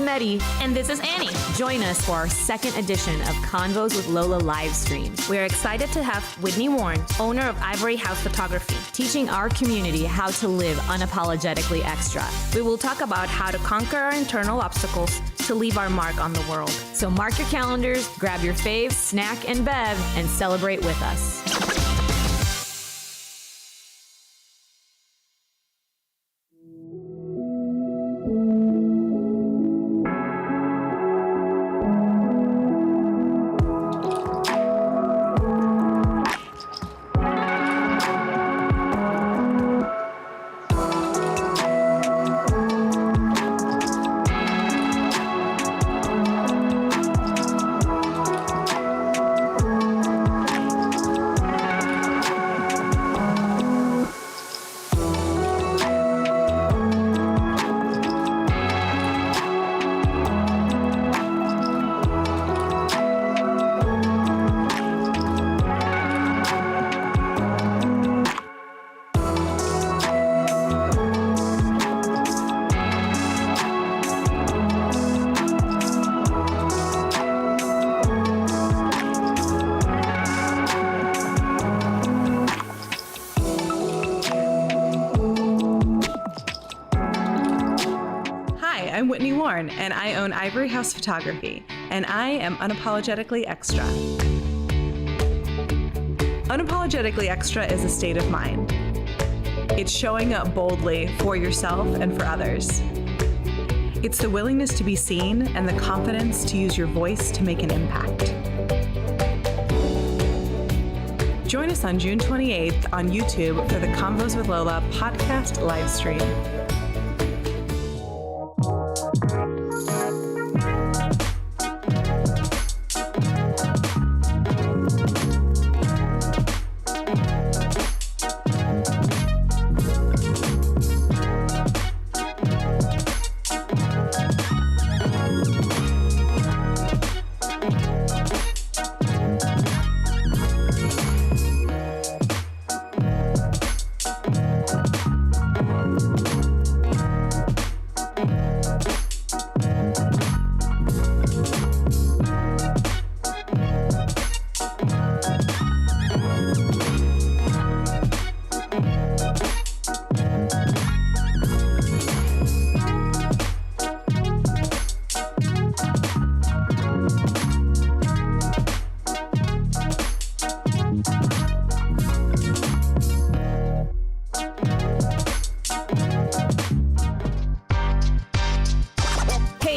Medi. And this is Annie. Join us for our second edition of Convos with Lola livestream. We're excited to have Whitney Warne, owner of Ivory House Photography, Teaching our community how to live unapologetically extra. We will talk about how to conquer our internal obstacles to leave our mark on the world. So mark your calendars, grab your faves, snack and bev, and celebrate with us. I'm Whitney Warne, and I own Ivory House Photography, and I am Unapologetically Extra. Unapologetically Extra is a state of mind. It's showing up boldly for yourself and for others. It's the willingness to be seen and the confidence to use your voice to make an impact. Join us on June 28th on YouTube for the Convos with Lola podcast live stream.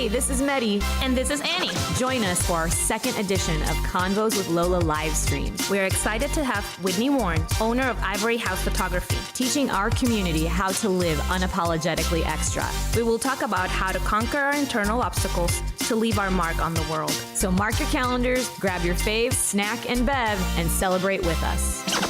Hey, this is Medi. And this is Annie. Join us for our second edition of Convos with Lola livestream. We're excited to have Whitney Warne, owner of Ivory House Photography, Teaching our community how to live unapologetically extra. We will talk about how to conquer our internal obstacles to leave our mark on the world. So mark your calendars, grab your faves, snack and bev, and celebrate with us.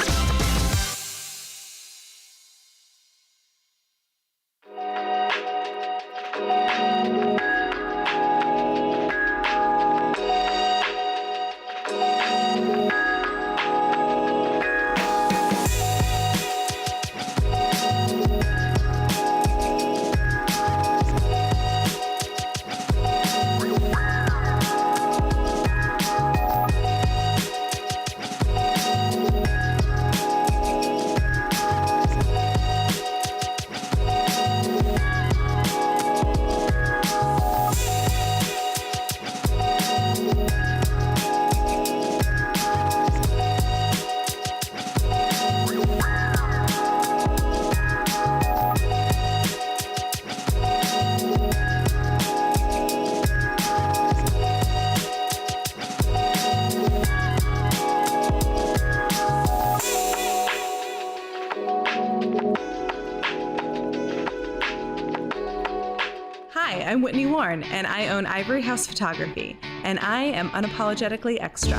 Hi, I'm Whitney Warne, and I own Ivory House Photography, and I am Unapologetically Extra.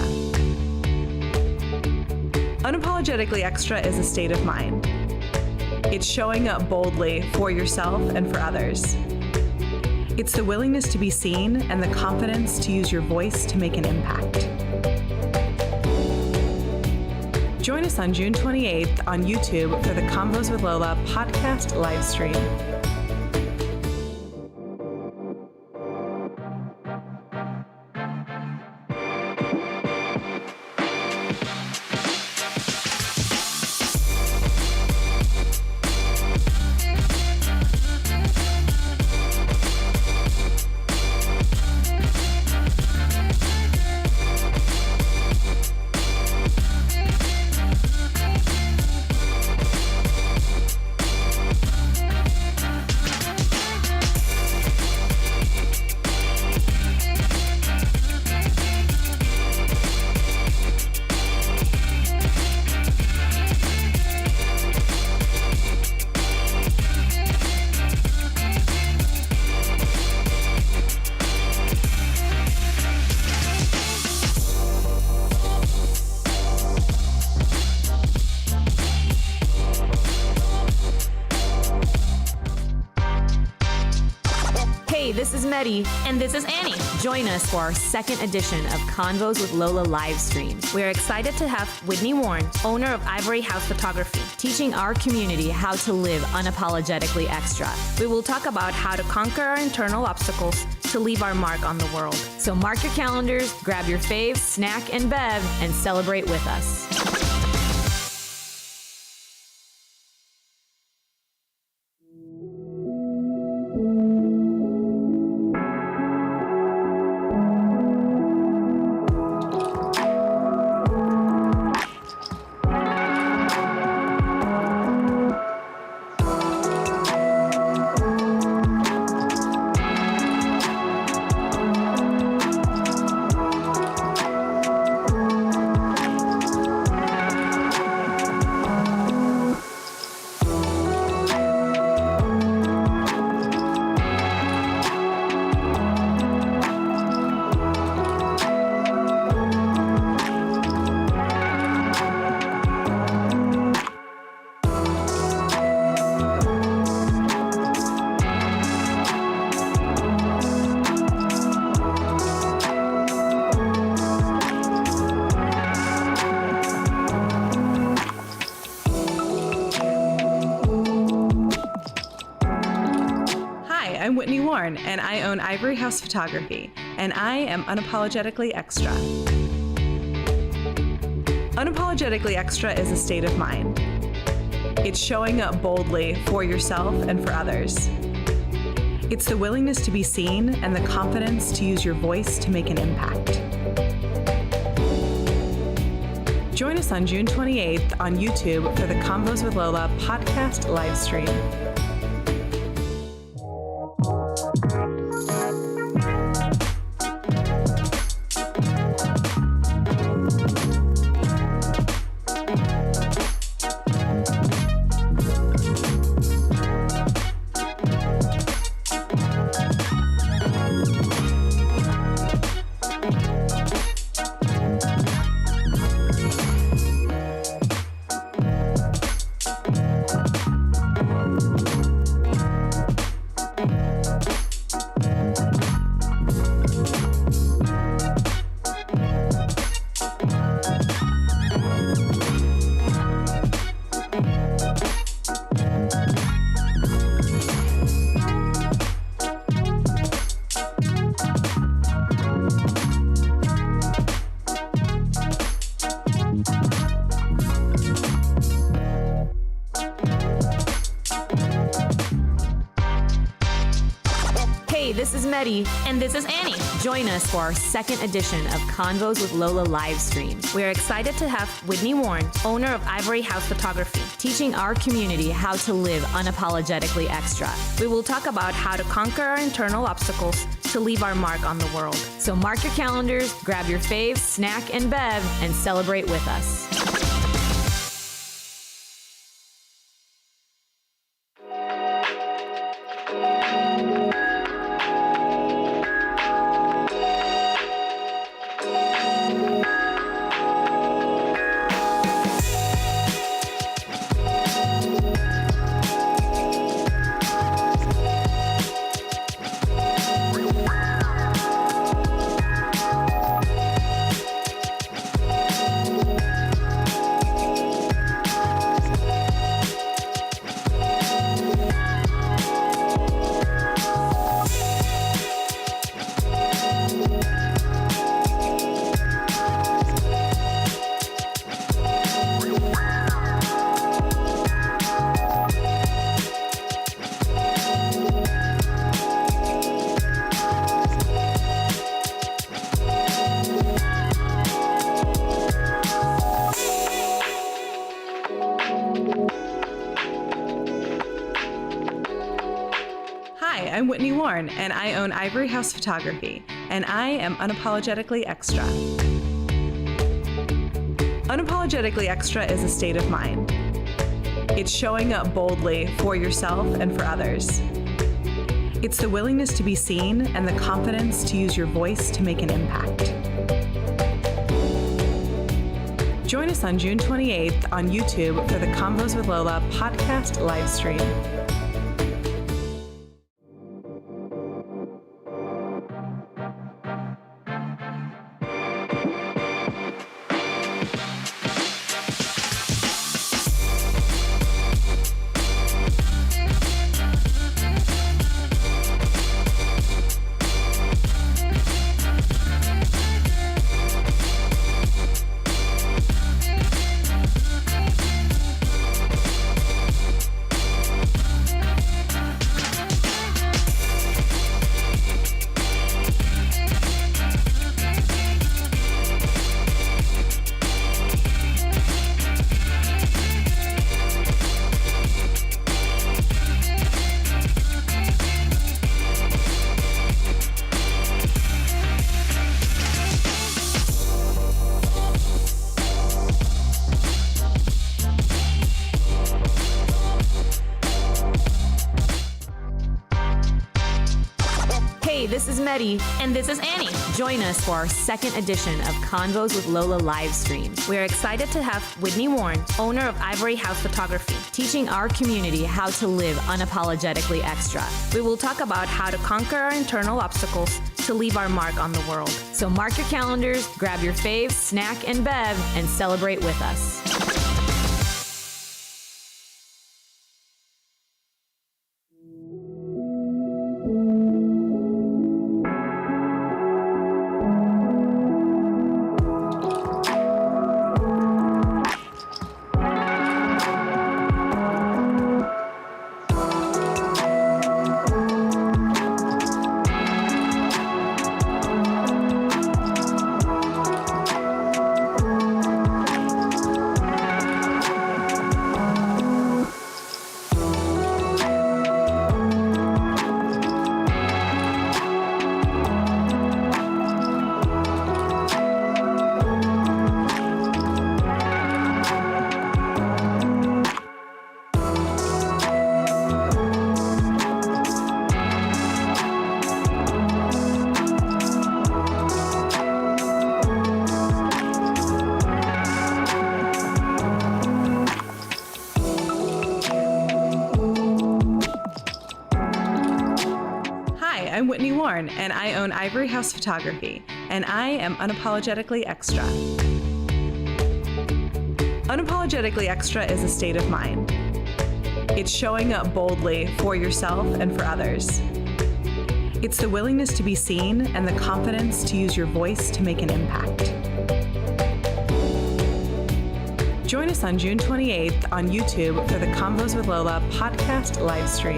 Unapologetically Extra is a state of mind. It's showing up boldly for yourself and for others. It's the willingness to be seen and the confidence to use your voice to make an impact. Join us on June 28th on YouTube for the Convos with Lola podcast live stream. this is Medi. And this is Annie. Join us for our second edition of Convos with Lola live stream. We're excited to have Whitney Warne, owner of Ivory House Photography, Teaching our community how to live unapologetically extra. we will talk about how to conquer our internal obstacles to leave our mark on the world. So mark your calendars, grab your faves, snack and bev, and celebrate with us. I'm Whitney Warne, and I own Ivory House Photography, and I am Unapologetically Extra. Unapologetically Extra is a state of mind. It's showing up boldly for yourself and for others. It's the willingness to be seen and the confidence to use your voice to make an impact. Join us on June 28th on YouTube for the Convos with Lola podcast live stream. Hey, this is Medi. And this is Annie. Join us for our second edition of Convos with Lola live stream. We're excited to have Whitney Warne, owner of Ivory House Photography, Teaching our community how to live unapologetically extra. we will talk about how to conquer our internal obstacles to leave our mark on the world. So mark your calendars, grab your faves, snack and bev, and celebrate with us. Hi, I'm Whitney Warne, and I own Ivory House Photography, and I am Unapologetically Extra. Unapologetically Extra is a state of mind. It's showing up boldly for yourself and for others. It's the willingness to be seen and the confidence to use your voice to make an impact. Join us on June 28th on YouTube for the Convos with Lola podcast live stream. this is Medi. And this is Annie. Join us for our second edition of Convos with Lola live stream. We are excited to have Whitney Warne, owner of Ivory House Photography, Teaching our community how to live unapologetically extra. We will talk about how to conquer our internal obstacles to leave our mark on the world. So mark your calendars, grab your faves, snack and bev, and celebrate with us. I'm Whitney Warne, and I own Ivory House Photography, and I am Unapologetically Extra. Unapologetically Extra is a state of mind. It's showing up boldly for yourself and for others. It's the willingness to be seen and the confidence to use your voice to make an impact. Join us on June 28th on YouTube for the Convos with Lola podcast live stream.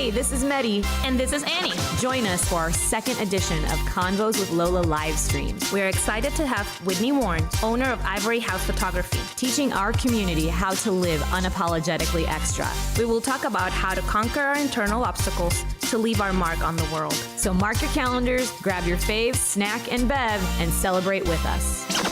Hey, this is Medi. And this is Annie. Join us for our second edition of Convos with Lola live stream. We are excited to have Whitney Warne, owner of Ivory House Photography, Teaching our community how to live unapologetically extra. We will talk about how to conquer our internal obstacles to leave our mark on the world. So mark your calendars, grab your faves, snack and bev, and celebrate with us.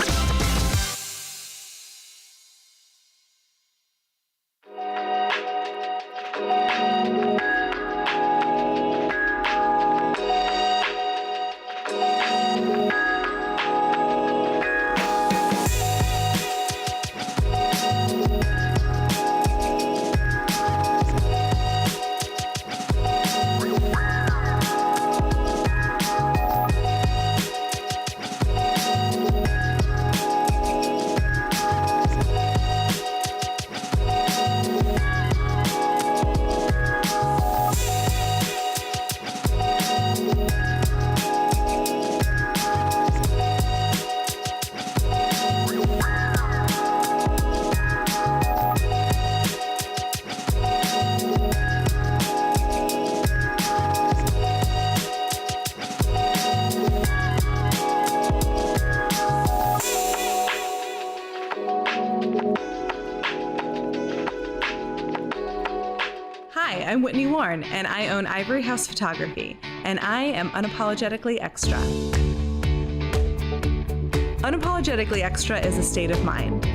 Hi, I'm Whitney Warne, and I own Ivory House Photography, and I am Unapologetically Extra. Unapologetically Extra is a state of mind.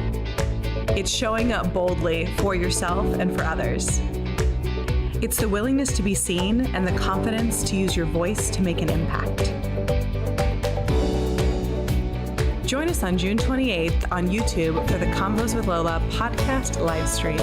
It's showing up boldly for yourself and for others. It's the willingness to be seen and the confidence to use your voice to make an impact. Join us on June 28th on YouTube for the Convos with Lola podcast live stream.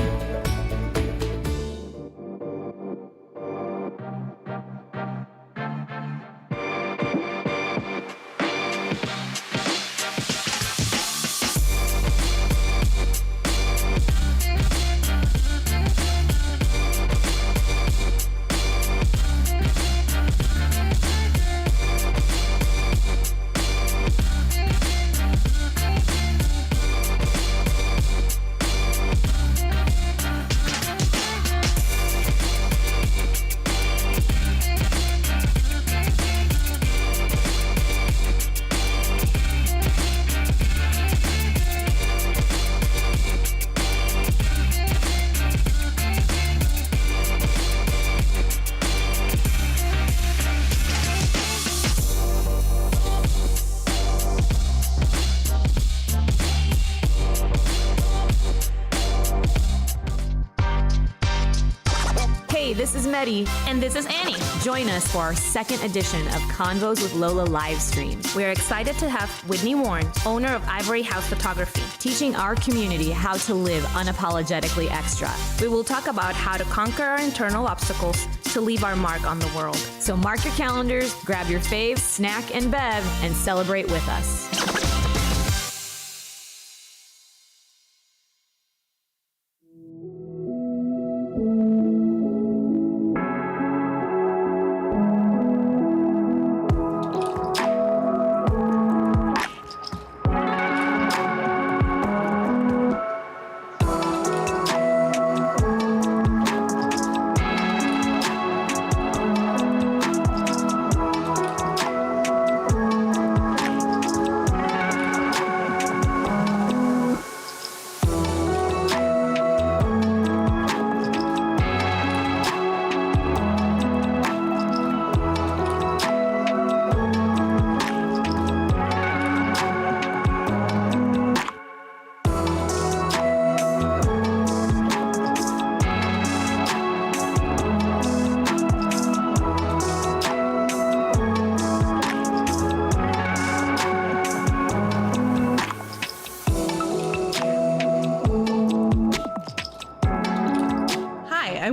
Hey, this is Medi. And this is Annie. Join us for our second edition of Convos with Lola livestream. We're excited to have Whitney Warne, owner of Ivory House Photography, Teaching our community how to live unapologetically extra. We will talk about how to conquer our internal obstacles to leave our mark on the world. So mark your calendars, grab your faves, snack and bev, and celebrate with us.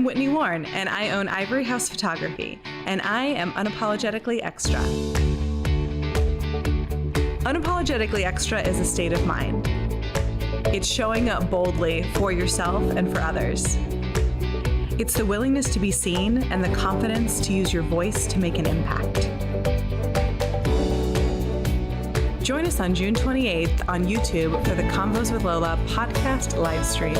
I'm Whitney Warne, and I own Ivory House Photography, and I am Unapologetically Extra. Unapologetically Extra is a state of mind. It's showing up boldly for yourself and for others. It's the willingness to be seen and the confidence to use your voice to make an impact. Join us on June 28th on YouTube for the Convos with Lola podcast live stream.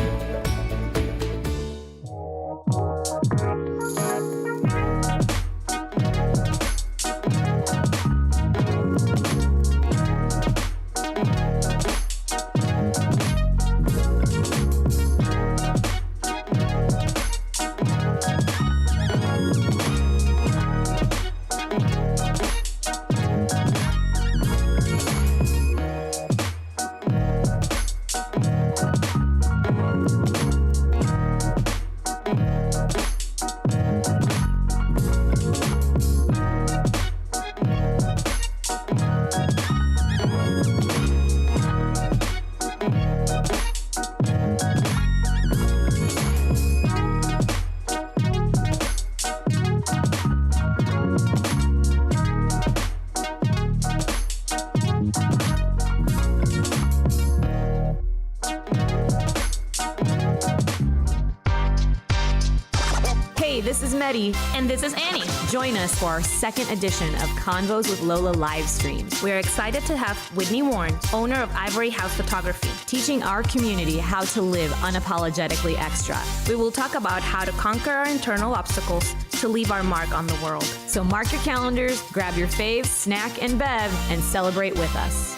Hey, this is Medi. And this is Annie. Join us for our second edition of Convos with Lola livestream. We're excited to have Whitney Warne, owner of Ivory House Photography, Teaching our community how to live unapologetically extra. We will talk about how to conquer our internal obstacles to leave our mark on the world. So mark your calendars, grab your faves, snack and bev, and celebrate with us.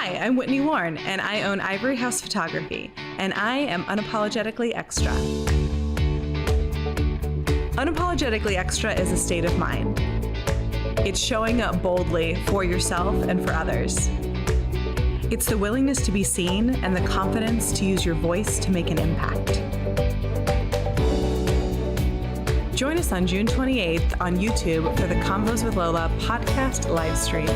Hi, I'm Whitney Warne, and I own Ivory House Photography, and I am Unapologetically Extra. Unapologetically Extra is a state of mind. It's showing up boldly for yourself and for others. It's the willingness to be seen and the confidence to use your voice to make an impact. Join us on June 28th on YouTube for the Convos with Lola podcast live stream.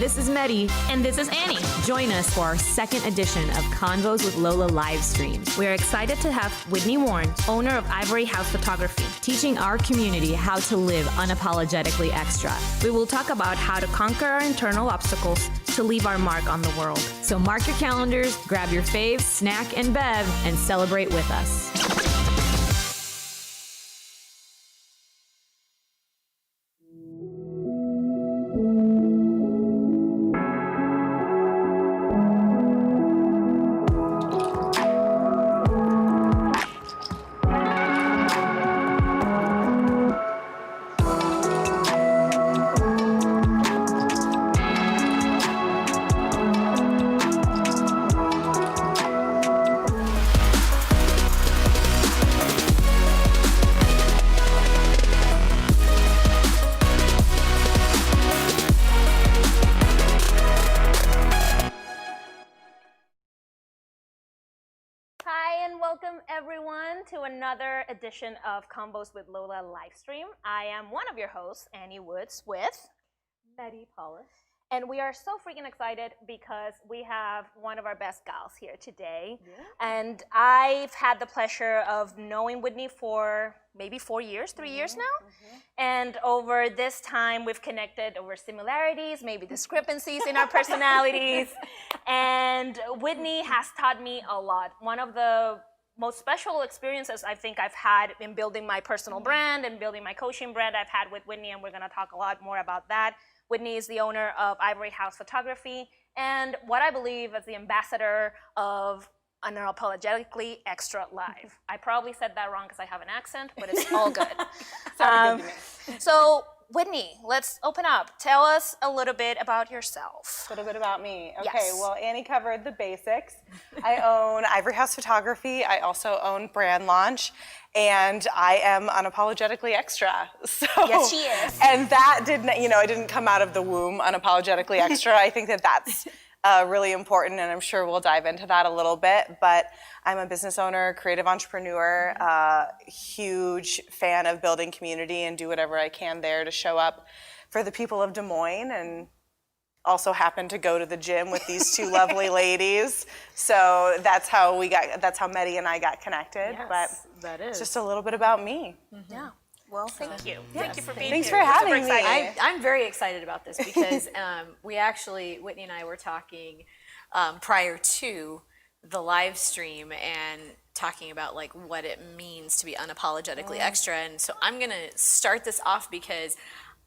this is Medi. And this is Annie. Join us for our second edition of Convos with Lola live stream. We're excited to have Whitney Warne, owner of Ivory House Photography, Teaching our community how to live unapologetically extra. we will talk about how to conquer our internal obstacles to leave our mark on the world. So mark your calendars, grab your faves, snack and bev, and celebrate with us. Hi, and welcome everyone to another edition of Convos with Lola livestream. I am one of your hosts, Annie Woods, with Medi Paulus. and we are so freaking excited because we have one of our best gals here today. Yeah. And I've had the pleasure of knowing Whitney for maybe 4 years, 3 years now. And over this time, we've connected over similarities, maybe discrepancies in our personalities. And Whitney has taught me a lot. One of the most special experiences I think I've had in building my personal brand and building my coaching brand I've had with Whitney, and we're gonna talk a lot more about that. Whitney is the owner of Ivory House Photography and what I believe is the ambassador of Unapologetically Extra Live. I probably said that wrong because I have an accent, but it's all good. So, Whitney, let's open up. Tell us a little bit about yourself. A little bit about me. Okay, Yes. well, Annie covered the basics. I own Ivory House Photography. I also own Brand Launch, and I am unapologetically extra. So, Yes, she is. And that didn't, it didn't come out of the womb, unapologetically extra. I think that that's really important, and I'm sure we'll dive into that a little bit. But I'm a business owner, creative entrepreneur, huge fan of building community and do whatever I can there to show up for the people of Des Moines, and also happen to go to the gym with these two lovely ladies. So that's how Medi and I got connected. But that is. it's just a little bit about me. Yeah. Well, thank you. Thank you for being Thanks here. for We're super having me. excited. I'm very excited about this because Whitney and I were talking prior to the live stream and talking about like what it means to be unapologetically extra. And so I'm going to start this off because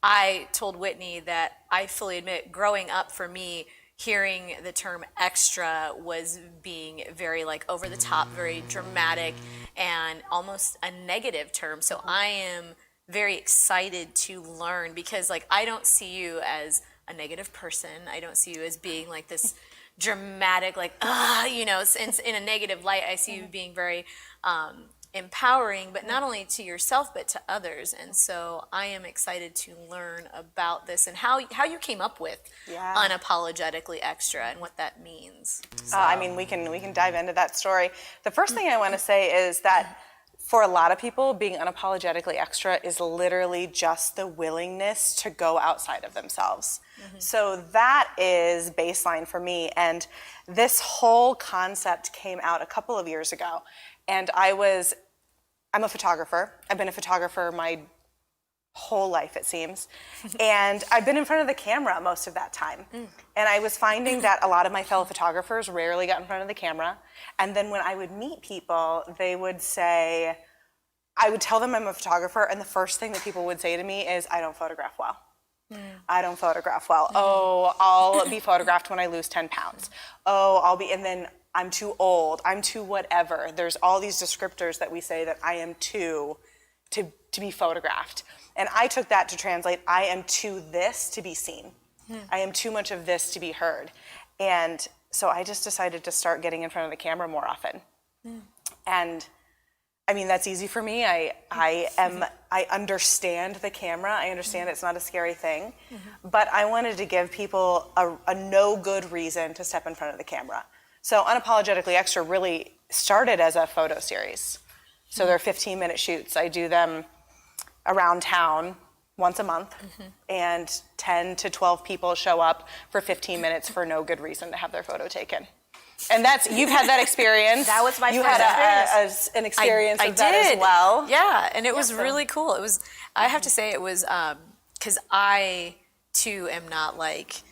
I told Whitney that I fully admit growing up for me, hearing the term extra was being very like over the top, very dramatic, and almost a negative term. So I am very excited to learn because like I don't see you as a negative person. I don't see you as being like this dramatic, like, in a negative light. I see you being very empowering, but not only to yourself, but to others. And so I am excited to learn about this and how you came up with Unapologetically Extra and what that means. So. We can dive into that story. The first thing I want to say is that for a lot of people, being unapologetically extra is literally just the willingness to go outside of themselves. So that is baseline for me. And this whole concept came out a couple of years ago. And I'm a photographer. I've been a photographer my whole life, it seems. And I've been in front of the camera most of that time. And I was finding that a lot of my fellow photographers rarely got in front of the camera. And then when I would meet people, they would say, I would tell them I'm a photographer, and the first thing that people would say to me is, I don't photograph well. I don't photograph well. Oh, I'll be photographed when I lose 10 pounds. Oh, and then I'm too old. I'm too whatever. There's all these descriptors that we say that I am too to be photographed. And I took that to translate, I am too this to be seen. I am too much of this to be heard. And so I just decided to start getting in front of the camera more often. And that's easy for me. I understand the camera. I understand it's not a scary thing. But I wanted to give people a no good reason to step in front of the camera. So Unapologetically Extra really started as a photo series. So they're 15-minute shoots. I do them around town once a month, and 10 to 12 people show up for 15 minutes for no good reason to have their photo taken. And you've had that experience. That was my you first had an experience of that as well. Yeah, and it was really cool. It was, I have to say, it was, because I too am not like,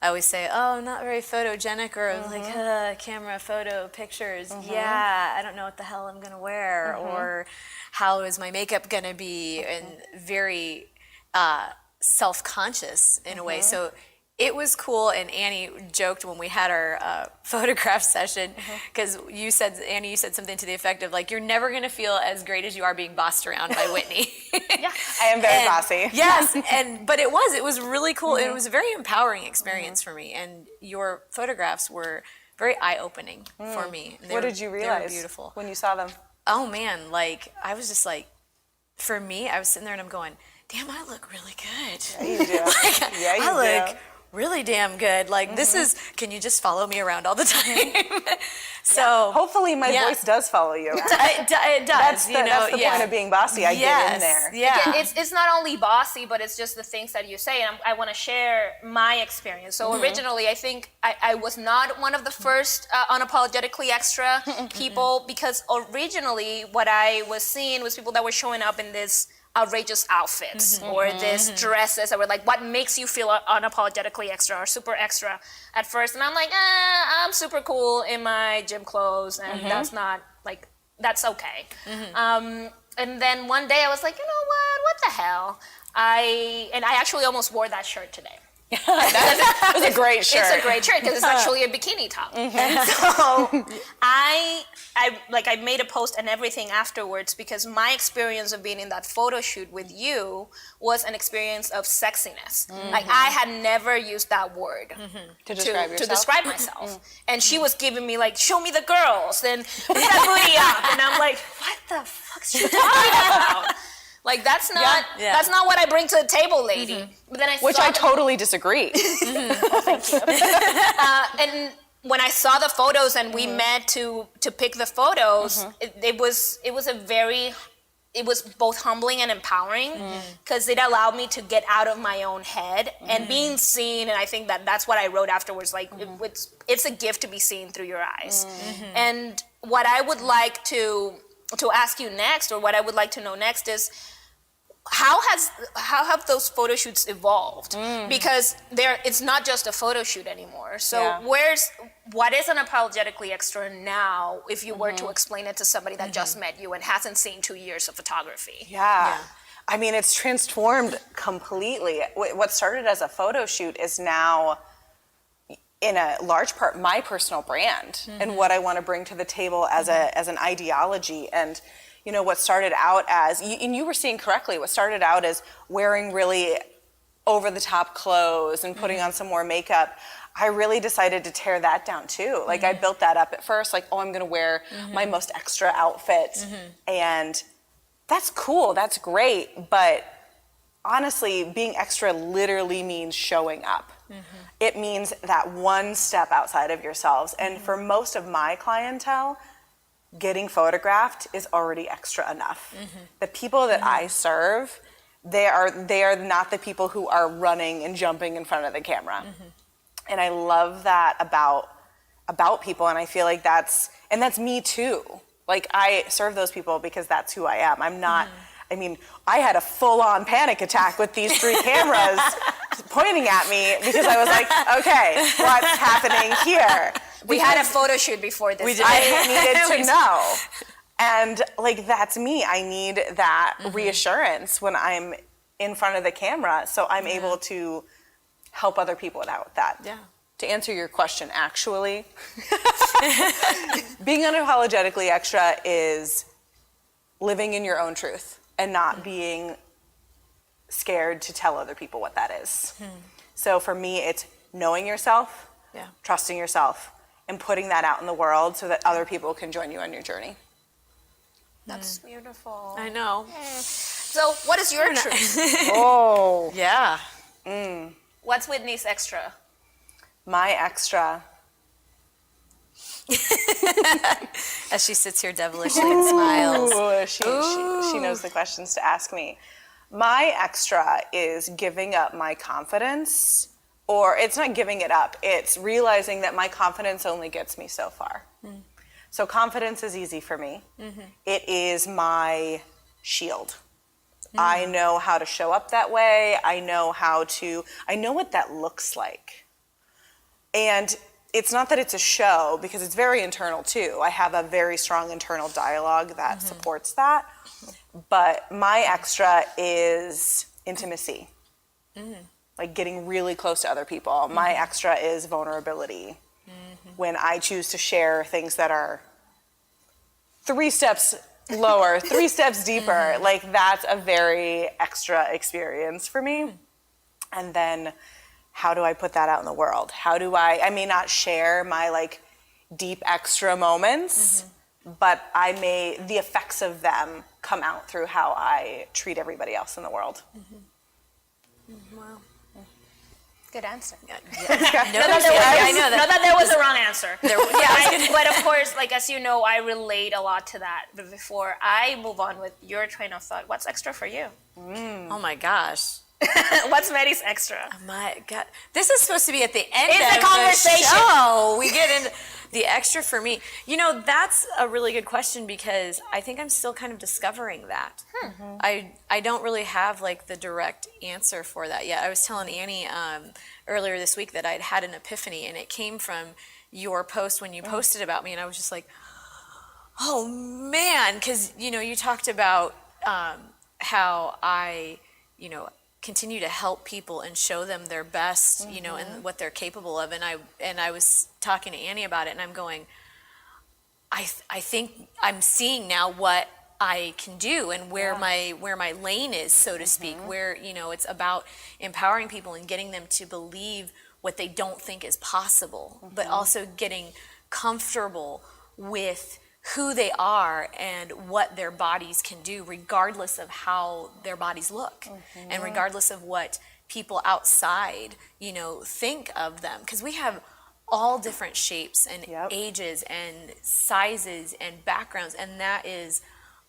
I always say, oh, I'm not very photogenic, or like, camera, photo, pictures. Yeah, I don't know what the hell I'm gonna wear, or how is my makeup gonna be, and very self-conscious in a way. So it was cool, and Annie joked when we had our photograph session, because Annie, you said something to the effect of like, you're never gonna feel as great as you are being bossed around by Whitney. Yeah. I am very bossy. Yes, but it was really cool. It was a very empowering experience for me, and your photographs were very eye-opening for me. What did you realize they were beautiful when you saw them? Oh man, like I was just like, for me, I was sitting there and I'm going, damn, I look really good. Yeah, you do. I look really damn good. Like this is, can you just follow me around all the time? So hopefully my voice does follow you. It does. That's the point of being bossy. I get in there. Yeah. It's not only bossy, but it's just the things that you say. And I want to share my experience. So originally, I think I was not one of the first unapologetically extra people, because originally what I was seeing was people that were showing up in this outrageous outfits or this dresses that were like, what makes you feel unapologetically extra or super extra at first? And I'm like, I'm super cool in my gym clothes, and that's not like, that's okay. And then one day I was like, you know what the hell? I actually almost wore that shirt today. That was a great shirt. It's a great shirt because it's actually a bikini top. So I made a post and everything afterwards, because my experience of being in that photo shoot with you was an experience of sexiness. Like I had never used that word to describe myself. And she was giving me like, show me the girls and put that booty up. And I'm like, what the fuck's she talking about? Like that's not what I bring to the table, lady. But then I totally disagree. Oh, thank you. And when I saw the photos and we met to pick the photos, it was both humbling and empowering, because it allowed me to get out of my own head and being seen. And I think that's what I wrote afterwards. Like it's a gift to be seen through your eyes. And what I would like to ask you next, or what I would like to know next, is how have those photo shoots evolved? Because it's not just a photo shoot anymore. So what is Unapologetically Extra now, if you were to explain it to somebody that just met you and hasn't seen 2 years of photography? Yeah. I mean, it's transformed completely. What started as a photo shoot is now, in a large part, my personal brand and what I want to bring to the table as an ideology. And you know, what started out as, and you were seeing correctly, what started out as wearing really over-the-top clothes and putting on some more makeup, I really decided to tear that down too. Like I built that up at first, like, oh, I'm gonna wear my most extra outfit. And that's cool, that's great, but honestly, being extra literally means showing up. It means that one step outside of yourselves. And for most of my clientele, getting photographed is already extra enough. The people that I serve, they are not the people who are running and jumping in front of the camera. And I love that about people, and I feel like that's me too. Like I serve those people because that's who I am. I'm not, I mean, I had a full-on panic attack with these 3 cameras pointing at me, because I was like, okay, what's happening here? We had a photo shoot before this. We did. I needed to know. And like, that's me. I need that reassurance when I'm in front of the camera, so I'm able to help other people out with that. Yeah. To answer your question, actually, being unapologetically extra is living in your own truth and not being scared to tell other people what that is. So for me, it's knowing yourself, trusting yourself, and putting that out in the world so that other people can join you on your journey. That's beautiful. I know. So what is your truth? Oh. Yeah. What's Whitney's extra? My extra. As she sits here devilishly and smiles. Ooh, she knows the questions to ask me. My extra is giving up my confidence, or it's not giving it up, it's realizing that my confidence only gets me so far. So confidence is easy for me. It is my shield. I know how to show up that way. I know what that looks like. And it's not that it's a show, because it's very internal too. I have a very strong internal dialogue that supports that. But my extra is intimacy, like getting really close to other people. My extra is vulnerability. When I choose to share things that are 3 steps lower, 3 steps deeper, like that's a very extra experience for me. And then how do I put that out in the world? I may not share my like deep extra moments, but the effects of them come out through how I treat everybody else in the world. Wow. Good answer. I know that. Not that there was a wrong answer. Yeah, but of course, like as you know, I relate a lot to that. But before I move on with your train of thought, what's extra for you? Oh my gosh. What's Maddie's extra? Oh my God. This is supposed to be at the end It's of a conversation. the show. We get into the extra for me. You know, that's a really good question, because I think I'm still kind of discovering that. I don't really have like the direct answer for that yet. I was telling Annie earlier this week that I'd had an epiphany, and it came from your post when you posted about me, and I was just like, oh man, because you talked about how I continue to help people and show them their best, and what they're capable of. And I was talking to Annie about it, and I'm going, I think I'm seeing now what I can do and where my lane is, so to speak, where, it's about empowering people and getting them to believe what they don't think is possible, but also getting comfortable with who they are and what their bodies can do, regardless of how their bodies look, and regardless of what people outside, think of them. Because we have all different shapes and ages and sizes and backgrounds, and that is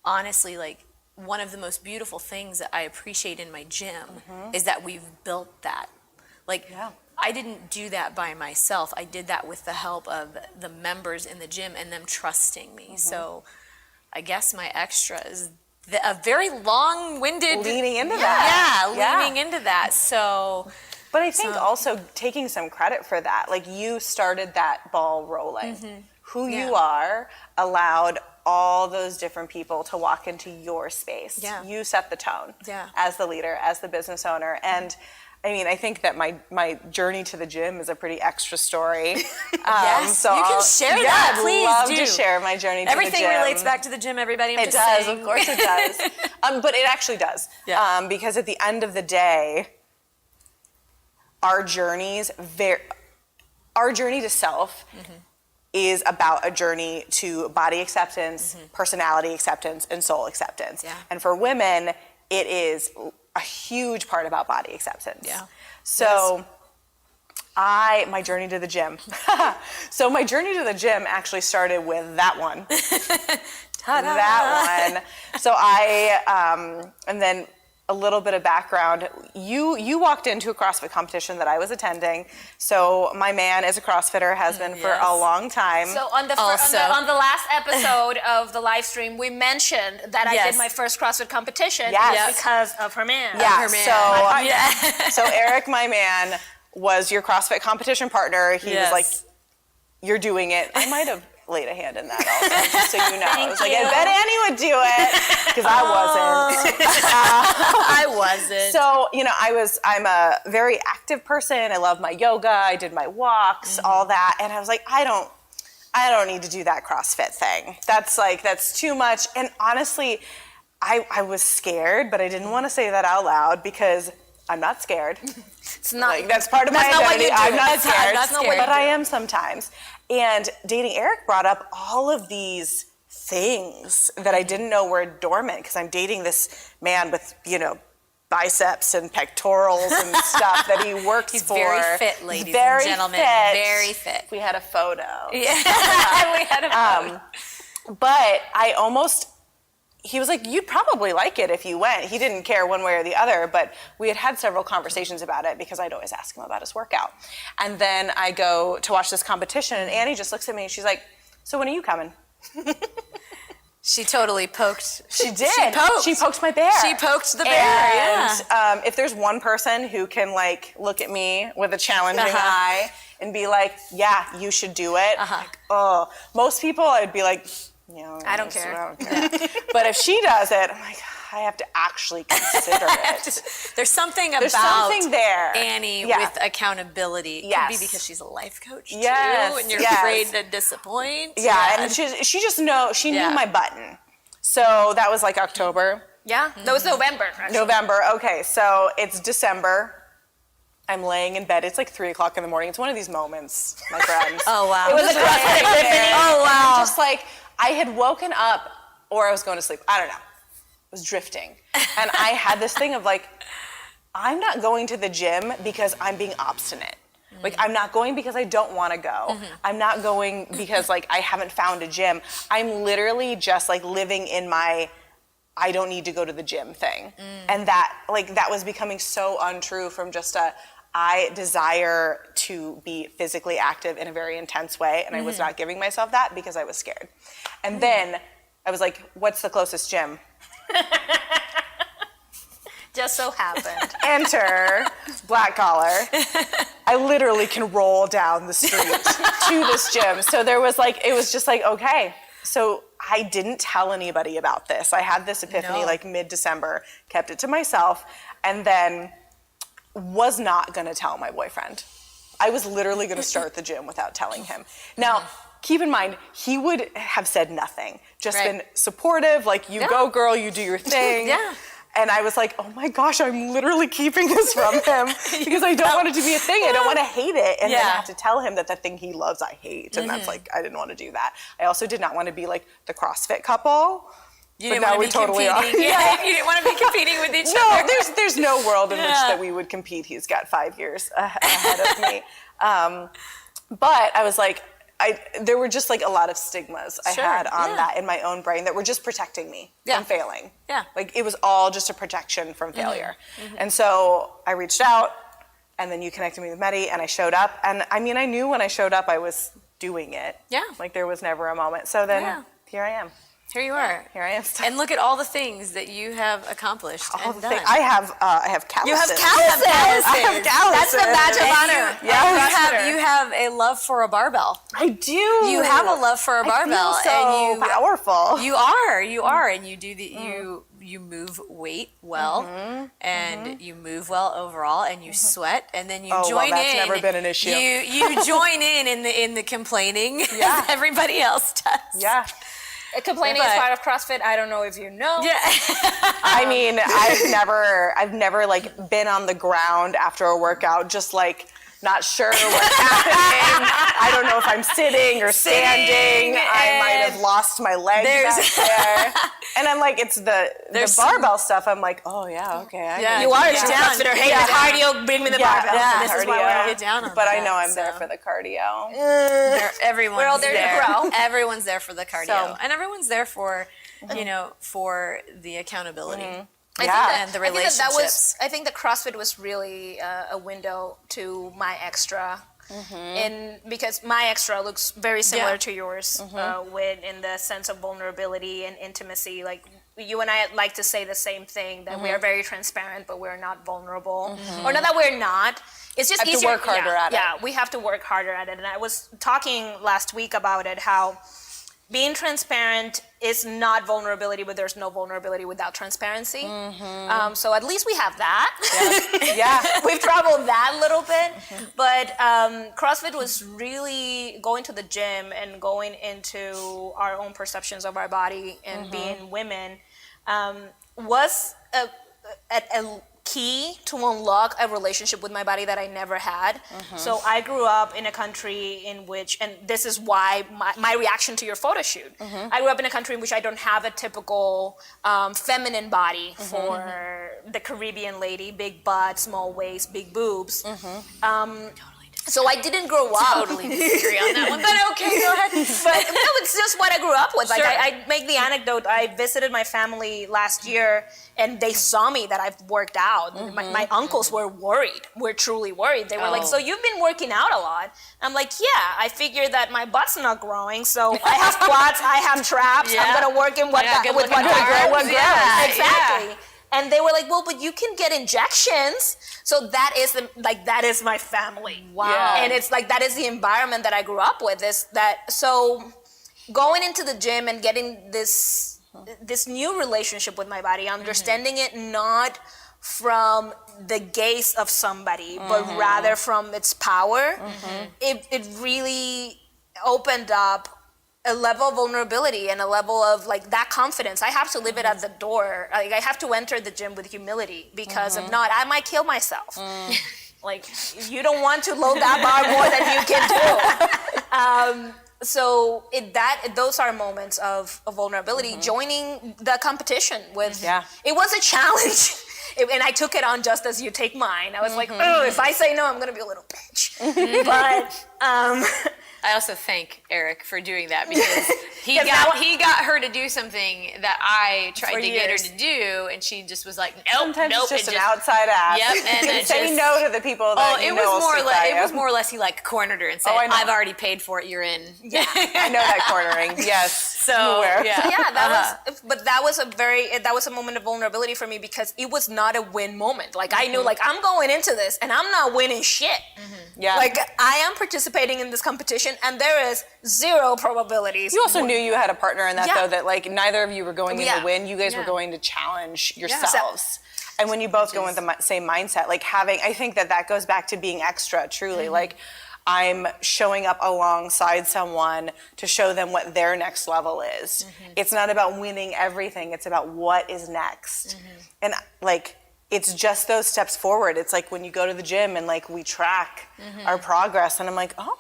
honestly like one of the most beautiful things that I appreciate in my gym is that we've built that. Like, I didn't do that by myself. I did that with the help of the members in the gym and them trusting me. So I guess my extra is a very long-winded... Leaning into that. Leaning into that. So... But I think also taking some credit for that. Like, you started that ball rolling. Who you are allowed all those different people to walk into your space. You set the tone as the leader, as the business owner. And I mean, I think that my journey to the gym is a pretty extra story. So you can share that, please. I'd love to share my journey to the gym. Everything relates back to the gym, everybody. It does, of course it does. But it actually does. Because at the end of the day, our journey to self is about a journey to body acceptance, personality acceptance, and soul acceptance. And for women, it is a huge part about body acceptance. So my journey to the gym. So my journey to the gym actually started with that one. That one. So and then a little bit of background. You walked into a CrossFit competition that I was attending. So my man is a CrossFitter, has been for a long time. So on the last episode of the live stream, we mentioned that I did my first CrossFit competition because of her man. So Eric, my man, was your CrossFit competition partner. He was like, you're doing it. I might have laid a hand in that also, just so you know. I was like, I bet Annie would do it, because I wasn't. I wasn't. So, I'm a very active person. I love my yoga. I did my walks, all that. And I was like, I don't need to do that CrossFit thing. That's too much. And honestly, I was scared, but I didn't want to say that out loud, because I'm not scared. It's not. That's part of my identity. I'm not scared. But I am sometimes. And dating Eric brought up all of these things that I didn't know were dormant, because I'm dating this man with, biceps and pectorals and stuff that he works He's for. Very fit, ladies very and gentlemen. Fit. Very fit. We had a photo. Yeah, we had a photo. But I almost he was like, you'd probably like it if you went. He didn't care one way or the other, but we had several conversations about it because I'd always ask him about his workout. And then I go to watch this competition, and Annie just looks at me and she's like, so when are you coming? She totally poked. She did. She poked my bear. She poked the bear, and, if there's one person who can like look at me with a challenging eye and be like, yeah, you should do it. Like, most people I would be like, I don't care. But if she does it, I'm like, I have to actually consider it. There's something there. Annie with accountability. It could be because she's a life coach too, and you're afraid to disappoint. And she just knew my button. So that was like October. Yeah, that was November. Actually. November. Okay, so it's December. I'm laying in bed. It's like 3:00 in the morning. It's one of these moments, my friends. Oh wow! It was a CrossFit epiphany. Oh wow! Just like I had woken up, or I was going to sleep. I don't know. I was drifting, and I had this thing of like, I'm not going to the gym because I'm being obstinate. Like, I'm not going because I don't want to go. I'm not going because like I haven't found a gym. I'm literally just like living in my I don't need to go to the gym thing. And that was becoming so untrue from just I desire to be physically active in a very intense way, and I was not giving myself that because I was scared. And then I was like, what's the closest gym? Just so happened. Enter black collar. I literally can roll down the street to this gym. So it was just like, okay. So I didn't tell anybody about this. I had this epiphany like mid-December, kept it to myself, and then was not gonna tell my boyfriend. I was literally gonna start the gym without telling him. Now, keep in mind, he would have said nothing, just been supportive, like, you go girl, you do your thing. And I was like, oh my gosh, I'm literally keeping this from him because I don't want it to be a thing. I don't want to hate it. And then I have to tell him that the thing he loves, I hate. And that's like, I didn't want to do that. I also did not want to be like the CrossFit couple. You didn't want to be competing. Yeah, you didn't want to be competing with each other. No, there's no world in which that we would compete. He's got 5 years ahead of me. But I was like, there were just like a lot of stigmas I had on that in my own brain that were just protecting me from failing. Like it was all just a protection from failure. And so I reached out, and then you connected me with Medi, and I showed up. And I mean, I knew when I showed up I was doing it. Like there was never a moment. So then here I am. Here you are. Here I am. And look at all the things that you have accomplished and done. I have calluses. You have calluses. I have calluses. That's the badge of honor. You have a love for a barbell. I do. You have a love for a barbell. I feel so powerful. You are, and you do you move weight well, and you move well overall, and you sweat, and then you join in. That's never been an issue. You join in the complaining as everybody else does. Yeah. Complaining is part of CrossFit. I don't know if you know. Yeah. I mean, I've never like been on the ground after a workout, just like not sure what's happening. I don't know if I'm sitting or standing. I might have lost my leg back there. And I'm like, it's the barbell stuff. I'm like, oh yeah, okay. You are a CrossFitter. Hey, the cardio, bring me the barbell. This is why I get down on but that, I know I'm there for the cardio. Everyone's We're all there to grow. Everyone's there for the cardio, and everyone's there for for the accountability. And the relationships. I think that CrossFit was really a window to my extra, and because my extra looks very similar to yours, in the sense of vulnerability and intimacy. Like you and I like to say the same thing, that we are very transparent, but we're not vulnerable, or not that we're not. It's just easier. to work harder at it. Yeah, we have to work harder at it. And I was talking last week about it, how being transparent is not vulnerability, but there's no vulnerability without transparency. So at least we have that. We've traveled that little bit. But CrossFit was really going to the gym and going into our own perceptions of our body and being women was a key to unlock a relationship with my body that I never had. So I grew up in a country in which, and this is why my reaction to your photo shoot, I grew up in a country in which I don't have a typical feminine body for the Caribbean lady, big butt, small waist, big boobs. So I didn't grow up. Totally disagree on that one, but okay, go ahead. But no, it's just what I grew up with. Like Sure. I make the anecdote. I visited my family last year, and they saw me that I've worked out. My uncles were worried. Were truly worried. They were like, "So you've been working out a lot?" I'm like, "Yeah." I figured that my butt's not growing, so I have quads, I have traps. I'm gonna work in what with what grows. Yeah, Exactly. yeah. And they were like, "Well, but you can get injections." So that is my family. Wow. Yeah. And it's like that is the environment that I grew up with. So going into the gym and getting this new relationship with my body, understanding it not from the gaze of somebody, but rather from its power, it really opened up a level of vulnerability and a level of like that confidence. I have to leave it at the door. Like I have to enter the gym with humility, because if not, I might kill myself. Like you don't want to load that bar more than you can do. So those are moments of vulnerability. Joining the competition with, it was a challenge. And I took it on just as you take mine. I was like, oh, if I say no, I'm gonna be a little bitch. But I also thank Eric for doing that, because he got her to do something that I tried to get her to do, and she just was like, nope, Sometimes nope. it's just an outside ass. Yep, and it say just, no to the people that it you know was more will or stick by less. It was you. more or less he like cornered her and said, I know. "I've already paid for it. You're in." yeah. I know that cornering. Yes. So I'm aware. yeah, That was a moment of vulnerability for me, because it was not a win moment. Like I knew, like I'm going into this and I'm not winning shit. Yeah. Like I am participating in this competition, and there is zero probabilities. You also knew you had a partner in that, Yeah. though, that like neither of you were going in Yeah. to win. You guys were Yeah. going to challenge yourselves. And when you both go with the same mindset, like I think that goes back to being extra, truly. Like I'm showing up alongside someone to show them what their next level is. It's not about winning everything. It's about what is next. And like, it's just those steps forward. It's like when you go to the gym and like we track our progress, and I'm like, oh,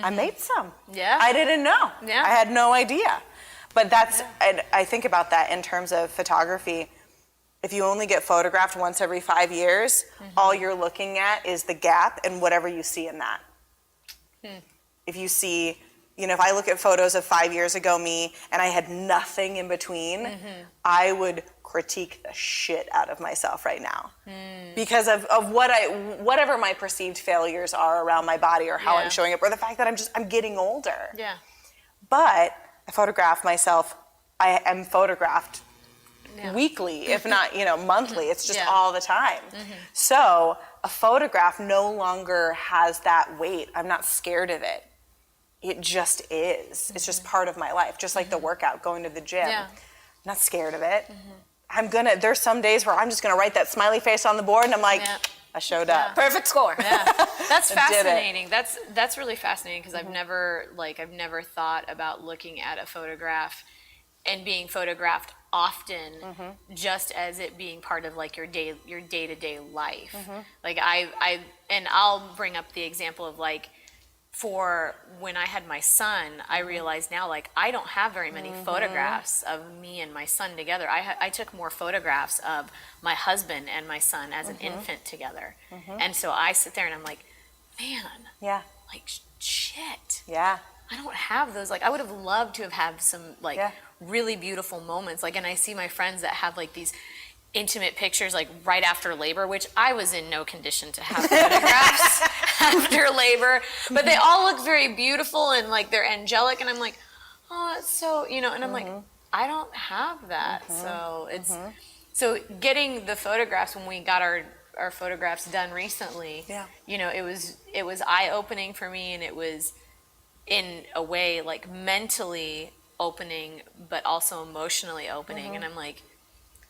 I made some. Yeah. I didn't know. Yeah. I had no idea. But and I think about that in terms of photography. If you only get photographed once every 5 years, all you're looking at is the gap and whatever you see in that. If you see, if I look at photos of 5 years ago me and I had nothing in between, I would critique the shit out of myself right now. Because of whatever my perceived failures are around my body or how I'm showing up, or the fact that I'm getting older. Yeah. But I photograph myself, I am photographed weekly, if not, monthly. It's just all the time. So a photograph no longer has that weight. I'm not scared of it. It just is. It's just part of my life. Just like the workout, going to the gym. Yeah. I'm not scared of it. There's some days where I'm just gonna write that smiley face on the board and I'm like, I showed up. Perfect score. Yeah, that's I did it. fascinating. That's really fascinating, because I've never thought about looking at a photograph and being photographed often, just as it being part of like your day-to-day life. Like I'll bring up the example of like, for when I had my son, I realized now, like, I don't have very many photographs of me and my son together. I took more photographs of my husband and my son as an infant together. And so I sit there and I'm like, man, like, shit. Yeah. I don't have those. Like, I would have loved to have had some, like, really beautiful moments. Like, and I see my friends that have, like, these intimate pictures, like, right after labor, which I was in no condition to have photographs after labor. But they all look very beautiful and, like, they're angelic. And I'm like, oh, that's so, and I'm like, I don't have that. So it's, so getting the photographs when we got our photographs done recently, it was eye-opening for me, and it was, in a way, like, mentally opening, but also emotionally opening. And I'm like,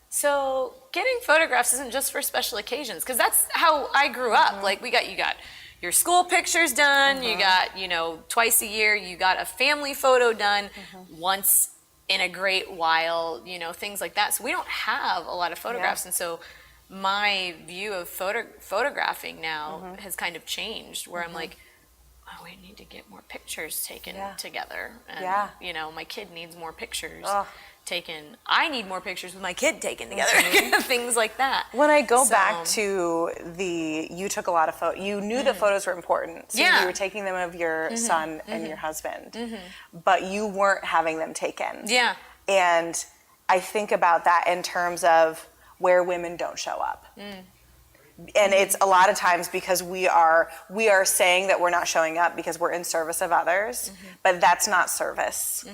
so getting photographs isn't just for special occasions, because that's how I grew up. Like, you got your school pictures done, you got, twice a year, you got a family photo done once in a great while, things like that. So we don't have a lot of photographs. And so my view of photographing now has kind of changed, where I'm like, oh, we need to get more pictures taken together. And, my kid needs more pictures taken. I need more pictures with my kid taken together. Things like that. When I go back to you took a lot of photos. You knew that photos were important. So you were taking them of your son and your husband. But you weren't having them taken. Yeah. And I think about that in terms of where women don't show up. And it's a lot of times because we are saying that we're not showing up because we're in service of others, but that's not service.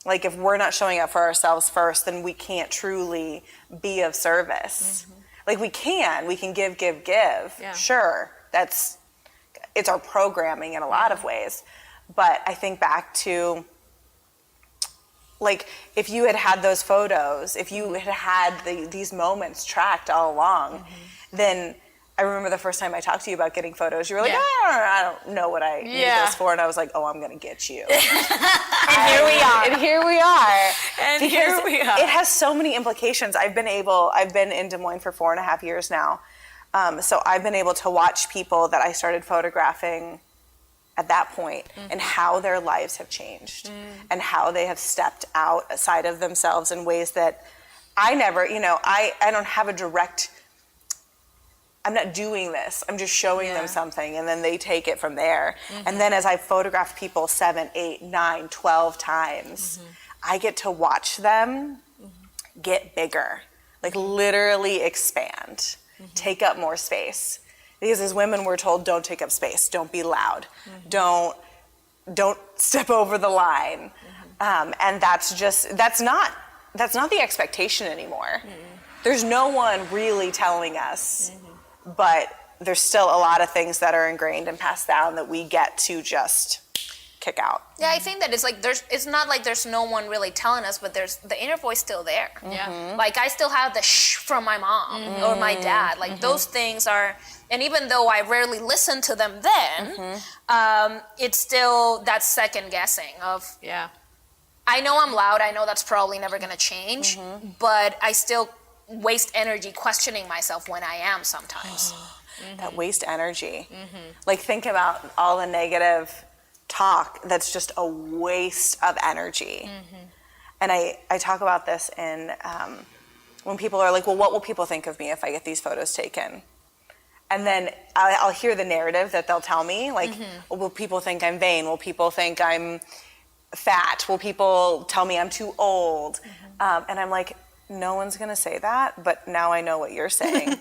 Like if we're not showing up for ourselves first, then we can't truly be of service. Like we can give. Yeah. Sure, it's our programming in a lot of ways. But I think back to, like, if you had those photos, if you had these moments tracked all along, then I remember the first time I talked to you about getting photos, you were like, I don't know what I need this for. And I was like, oh, I'm going to get you. And here we are. And here we are. And here we are. It has so many implications. I've been in Des Moines for 4.5 years now. So I've been able to watch people that I started photographing at that point and how their lives have changed and how they have stepped outside of themselves in ways that I never, I don't have a direct, I'm not doing this. I'm just showing them something, and then they take it from there. And then as I photograph people 7, 8, 9, 12 times, I get to watch them get bigger, like literally expand, take up more space. Because as women, we're told, don't take up space, don't be loud, don't step over the line. And that's not the expectation anymore. There's no one really telling us. But there's still a lot of things that are ingrained and passed down that we get to just kick out. Yeah, I think that it's not like there's no one really telling us, but there's the inner voice still there. Yeah. Like I still have the shh from my mom or my dad. Like those things are, and even though I rarely listen to them then, it's still that second guessing of, I know I'm loud, I know that's probably never gonna change, but I still waste energy questioning myself when I am sometimes. That waste energy. Like think about all the negative talk that's just a waste of energy. And I talk about this in when people are like, well, what will people think of me if I get these photos taken? And then I'll hear the narrative that they'll tell me, like, will people think I'm vain? Will people think I'm fat? Will people tell me I'm too old? And I'm like, no one's gonna say that, but now I know what you're saying.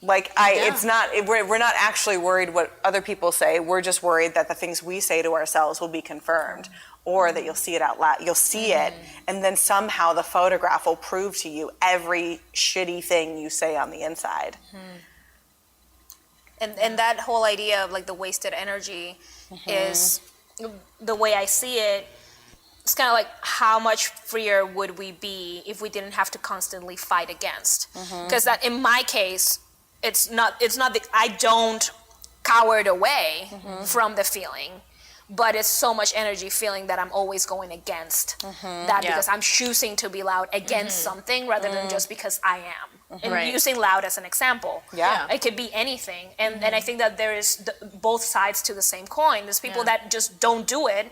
Like it's not, we're not actually worried what other people say. We're just worried that the things we say to ourselves will be confirmed, or that you'll see it out loud. You'll see it, and then somehow the photograph will prove to you every shitty thing you say on the inside. And that whole idea of like the wasted energy is the way I see it. It's kind of like, how much freer would we be if we didn't have to constantly fight against? Because that, in my case, it's not that I don't cowered away from the feeling, but it's so much energy feeling that I'm always going against that because I'm choosing to be loud against something rather than just because I am. And using loud as an example. It could be anything. And I think that there is both sides to the same coin. There's people that just don't do it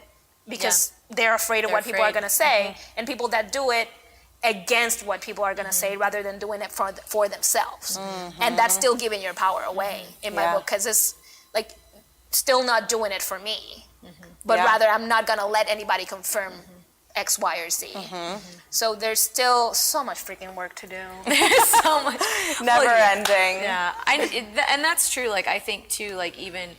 because they're afraid of what people are going to say, and people that do it against what people are going to say rather than doing it for themselves. And that's still giving your power away in my book, because it's like still not doing it for me, but rather I'm not going to let anybody confirm X, Y, or Z. So there's still so much freaking work to do. So much. Never ending. Yeah, and that's true. Like I think too, like even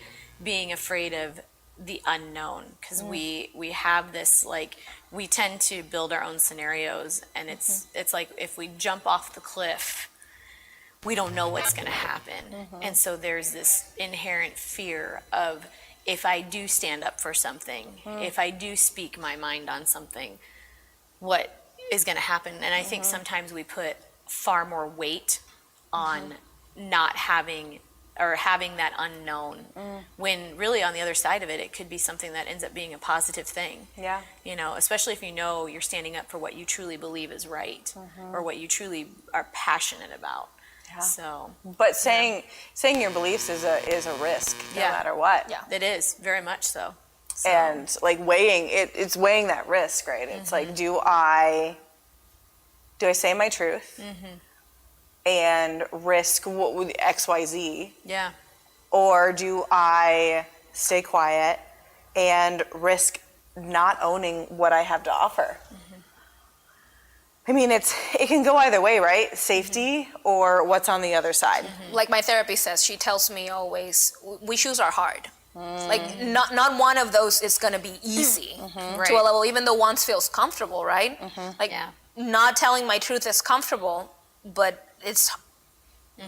being afraid of the unknown, because we have this, like, we tend to build our own scenarios, and it's like if we jump off the cliff, we don't know what's going to happen. And so there's this inherent fear of, if I do stand up for something, if I do speak my mind on something, what is going to happen? And I think sometimes we put far more weight on not having or having that unknown, when really on the other side of it, it could be something that ends up being a positive thing. You know, especially if you know you're standing up for what you truly believe is right, or what you truly are passionate about. So, but saying your beliefs is a risk, no matter what. It is, very much so. And like weighing it, it's weighing that risk, right? It's like, do I do I say my truth and risk XYZ? Yeah. Or do I stay quiet and risk not owning what I have to offer? I mean, it can go either way, right? Safety or what's on the other side. Like my therapist says, she tells me always, we choose our heart. Like not one of those is going to be easy to a level, even though one feels comfortable, right? Like not telling my truth is comfortable, but it's,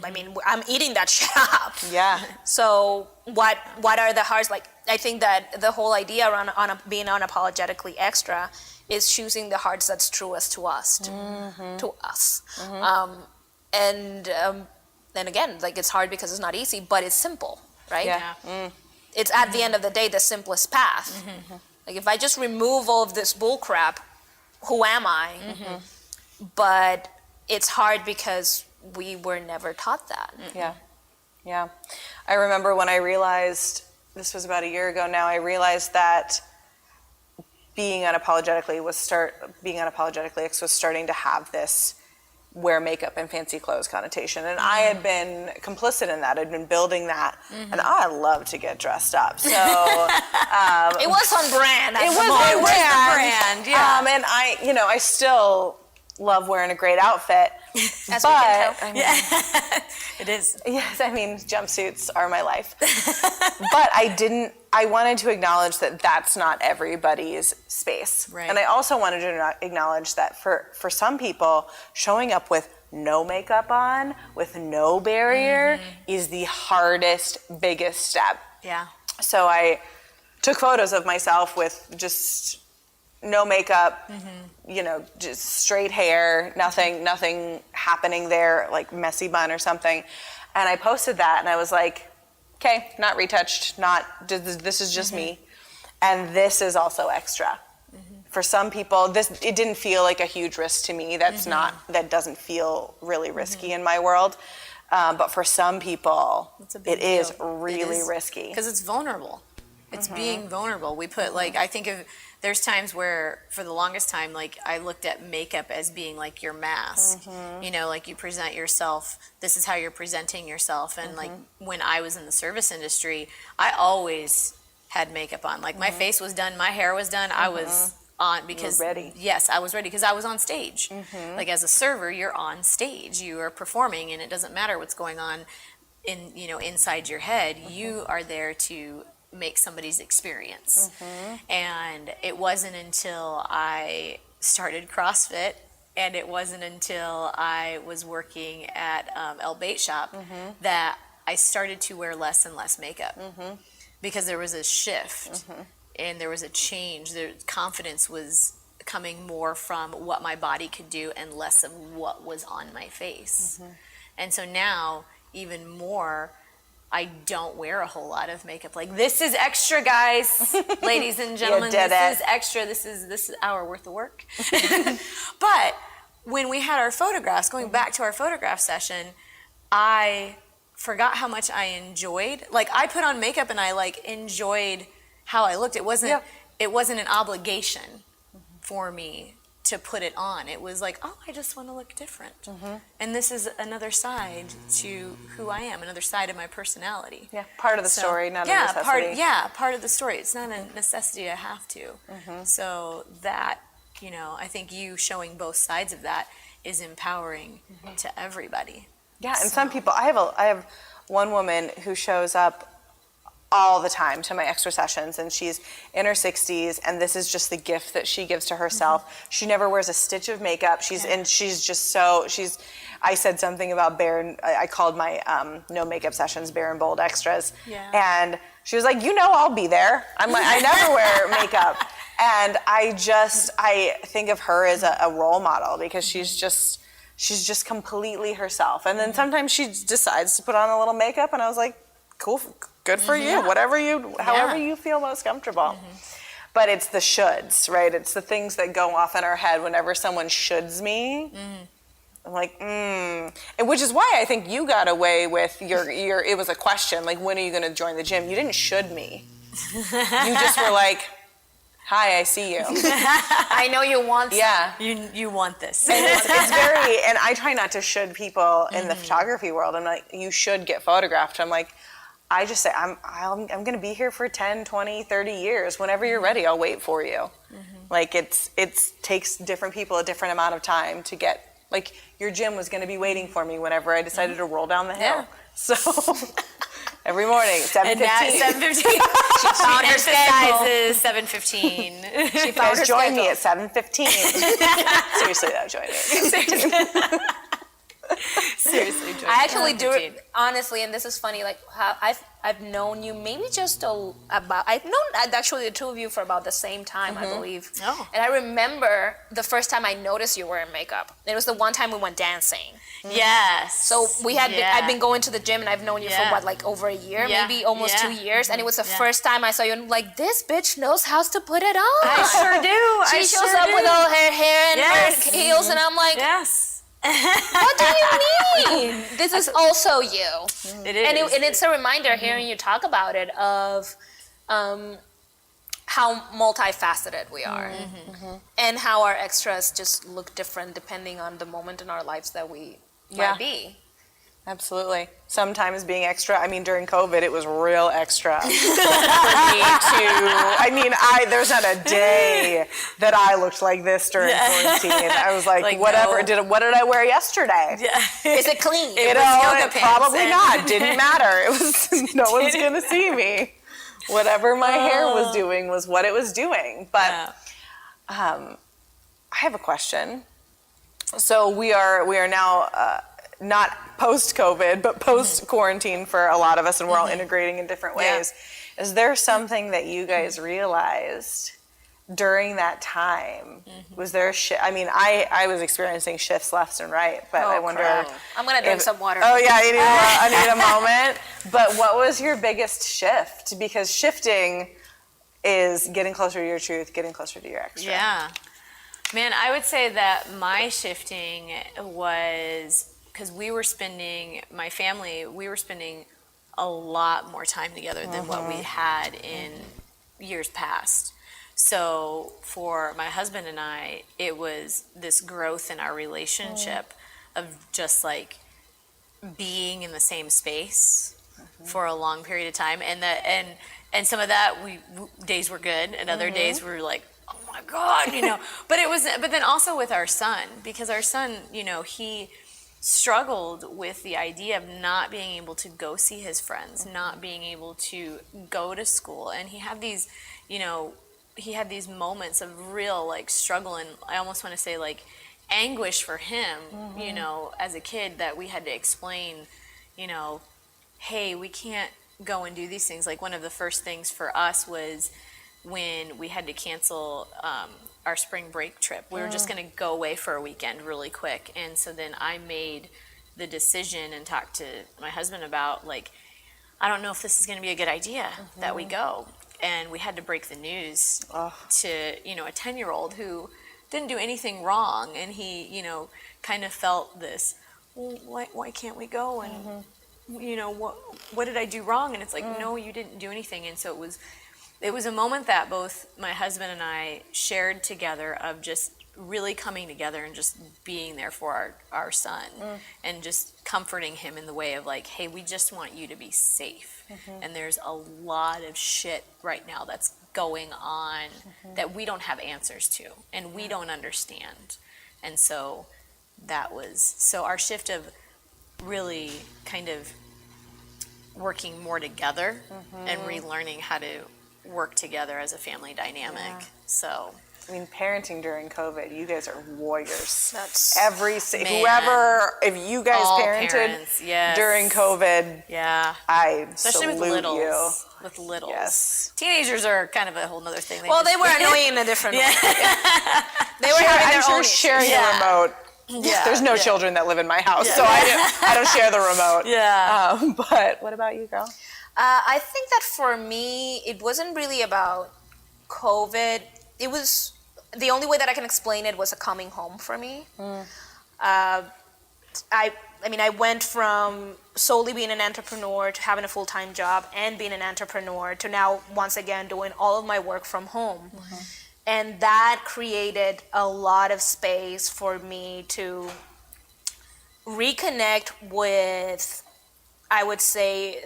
I mean, I'm eating that shit up. Yeah. So what are the hearts? Like, I think that the whole idea around being unapologetically extra is choosing the hearts that's truest to us, to us. And again, like, it's hard because it's not easy, but it's simple, right? Yeah. It's at the end of the day the simplest path. Like, if I just remove all of this bull crap, who am I? But it's hard because we were never taught that. Yeah. I remember when I realized, this was about a year ago now, I realized that being unapologetically extra was starting to have this wear makeup and fancy clothes connotation, and I had been complicit in that. I'd been building that, and I love to get dressed up. So It was on brand. it was on brand. Yeah. And I still love wearing a great outfit. As we can tell. I mean, It is. yes, I mean, jumpsuits are my life. But I wanted to acknowledge that that's not everybody's space. Right. And I also wanted to acknowledge that for some people, showing up with no makeup on, with no barrier, is the hardest, biggest step. Yeah. So I took photos of myself with just no makeup, just straight hair, nothing happening there, like messy bun or something. And I posted that, and I was like, okay, not retouched, this is just me. And this is also extra. For some people, it didn't feel like a huge risk to me. That doesn't feel really risky in my world. But for some people, it is really risky. Because it's vulnerable. It's being vulnerable. We put, like, I think there's times where, for the longest time, like, I looked at makeup as being like your mask. Like, you present yourself, this is how you're presenting yourself. And like, when I was in the service industry, I always had makeup on. Like, my face was done, my hair was done, I was on because you were ready. Yes, I was ready because I was on stage. Like, as a server, you're on stage, you are performing, and it doesn't matter what's going on inside your head. You are there to make somebody's experience. And it wasn't until I started CrossFit, and it wasn't until I was working at El Bait Shop that I started to wear less and less makeup, because there was a shift and there was a change. Confidence was coming more from what my body could do and less of what was on my face. And so now, even more, I don't wear a whole lot of makeup. Like, this is extra, guys, ladies and gentlemen. This is extra. This is an hour worth of work. But when we had our photographs, going back to our photograph session, I forgot how much I enjoyed. Like, I put on makeup and I enjoyed how I looked. It wasn't an obligation for me to put it on. It was like, oh, I just want to look different. And this is another side to who I am, another side of my personality. Yeah, part of the story, not a necessity. Part of the story. It's not a necessity, I have to. So that, I think you showing both sides of that is empowering to everybody. Yeah, and some people, I have one woman who shows up all the time to my extra sessions, and she's in her 60s, and this is just the gift that she gives to herself. She never wears a stitch of makeup. I said something about I called my no makeup sessions bare and bold extras. And she was like, I'll be there. I'm like, I never wear makeup. And I think of her as a role model, because she's just completely herself. And then sometimes she decides to put on a little makeup, and I was like, cool, good for you. However you feel most comfortable. But it's the shoulds, right? It's the things that go off in our head whenever someone shoulds me. I'm like, And which is why I think you got away with your it was a question, like, when are you going to join the gym? You didn't should me. You just were like, Hi, I see you. I know you want some. Yeah. You want this. And it's very, and I try not to should people in the photography world. I'm like, you should get photographed. I'm like, I just say, I'm going to be here for 10, 20, 30 years. Whenever you're ready, I'll wait for you. Like it takes different people a different amount of time to get, like your gym was going to be waiting for me whenever I decided to roll down the hill. Yeah. So every morning, 7:15. And now 7:15. She found her emphasizes 7:15. You guys join me at 7:15. Seriously though, join me. Seriously, join I actually do 7:15. it honestly, and this is funny. Like how I've known you maybe just I've known actually the two of you for about the same time, I believe. Oh. And I remember the first time I noticed you wearing makeup. It was the one time we went dancing. Yes. So we had Yeah. I've been going to the gym, and I've known you for Yeah. what, like over a year, Yeah. maybe almost Yeah. 2 years. And it was the Yeah. first time I saw you, and I'm like, this bitch knows how to put it on. I sure do. She I shows sure up do. with all her hair and Yes. her heels, and I'm like, Yes. what do you mean? This is also you. It is. And it's a reminder hearing you talk about it of how multifaceted we are, and how our extras just look different depending on the moment in our lives that we Yeah. might be. Absolutely. Sometimes being extra, I mean, during COVID, it was real extra for me there's not a day that I looked like this during quarantine. I was like, Like, whatever, no. what did I wear yesterday? Is it clean? You was know, yoga pants probably and- not. Didn't matter. It was, no one's going to see me. Whatever my hair was doing was what it was doing. But I have a question. So we are now not post-COVID, but post-quarantine for a lot of us, and we're all integrating in different ways. Is there something that you guys realized during that time? Was there a shift? I mean, I was experiencing shifts left and right, but I wonder. crap. I'm gonna drink some water. Oh yeah, I need a moment. But what was your biggest shift? Because shifting is getting closer to your truth, getting closer to your extra. Yeah. Man, I would say that my shifting was because we were spending a lot more time together than what we had in years past. So for my husband and I, it was this growth in our relationship of just like being in the same space for a long period of time, and some of that days were good, and other days we were like, oh my God, but then also with our son, because our son, he struggled with the idea of not being able to go see his friends, not being able to go to school, and he had these moments of real like struggle, and I almost want to say like anguish for him, as a kid, that we had to explain, hey, we can't go and do these things. Like one of the first things for us was when we had to cancel our spring break trip. We were just going to go away for a weekend really quick. And so then I made the decision and talked to my husband about, like, I don't know if this is going to be a good idea that we go. And we had to break the news to, a 10-year-old who didn't do anything wrong. And he, kind of felt this, well, why can't we go? And, what did I do wrong? And it's like, no, you didn't do anything. And so it was a moment that both my husband and I shared together of just really coming together and just being there for our son and just comforting him in the way of like, hey, we just want you to be safe. And there's a lot of shit right now that's going on that we don't have answers to and we don't understand. And so so our shift of really kind of working more together and relearning how to work together as a family dynamic. So I mean, parenting during COVID, you guys are warriors. That's If you guys all parented parents, yes. during COVID, yeah, I especially with salute littles. you. With littles, Yes. teenagers are kind of a whole nother thing. Well, they were annoying in a different way. They were having I'm their sure own sharing Yeah. the remote. Yeah, There's no yeah. children that live in my house, so I don't share the remote. Yeah. But what about you, girl? I think that for me, it wasn't really about COVID. It was the only way that I can explain it was a coming home for me. I mean, I went from solely being an entrepreneur to having a full-time job and being an entrepreneur to now once again doing all of my work from home. And that created a lot of space for me to reconnect with, I would say,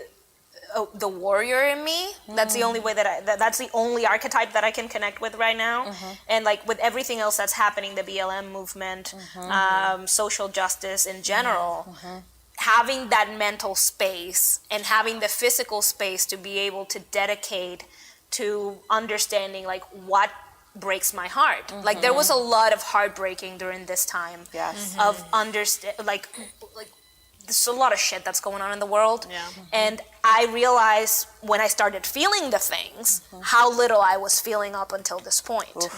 the warrior in me. That's the only way that's the only archetype that I can connect with right now. And like with everything else that's happening, the BLM movement, social justice in general, having that mental space and having the physical space to be able to dedicate to understanding like what breaks my heart. Like there was a lot of heartbreaking during this time of like there's a lot of shit that's going on in the world. And I realized when I started feeling the things, how little I was feeling up until this point.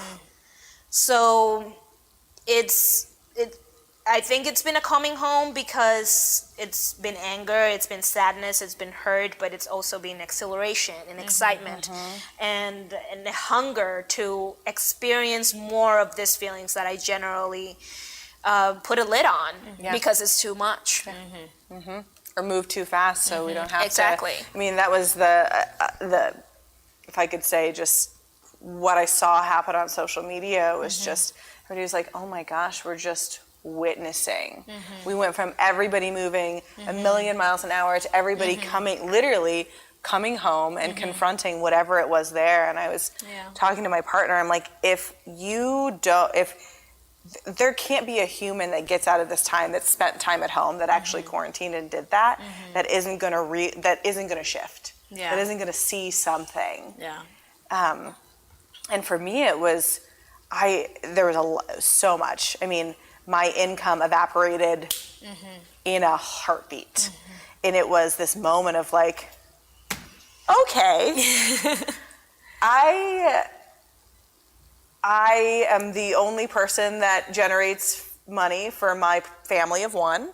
So I think it's been a coming home because it's been anger, it's been sadness, it's been hurt, but it's also been exhilaration and excitement and hunger to experience more of these feelings that I generally put a lid on because it's too much. Or move too fast so we don't have Exactly. to. I mean, that was the if I could say just what I saw happen on social media was just, everybody was like, oh my gosh, we're just witnessing. We went from everybody moving a million miles an hour to everybody literally coming home and confronting whatever it was there. And I was talking to my partner, I'm like, if there can't be a human that gets out of this time, that spent time at home, that actually quarantined and did that, that isn't going to shift, that isn't going to see something. And for me, it was, there was so much. I mean, my income evaporated in a heartbeat. And it was this moment of like, okay, I am the only person that generates money for my family of one,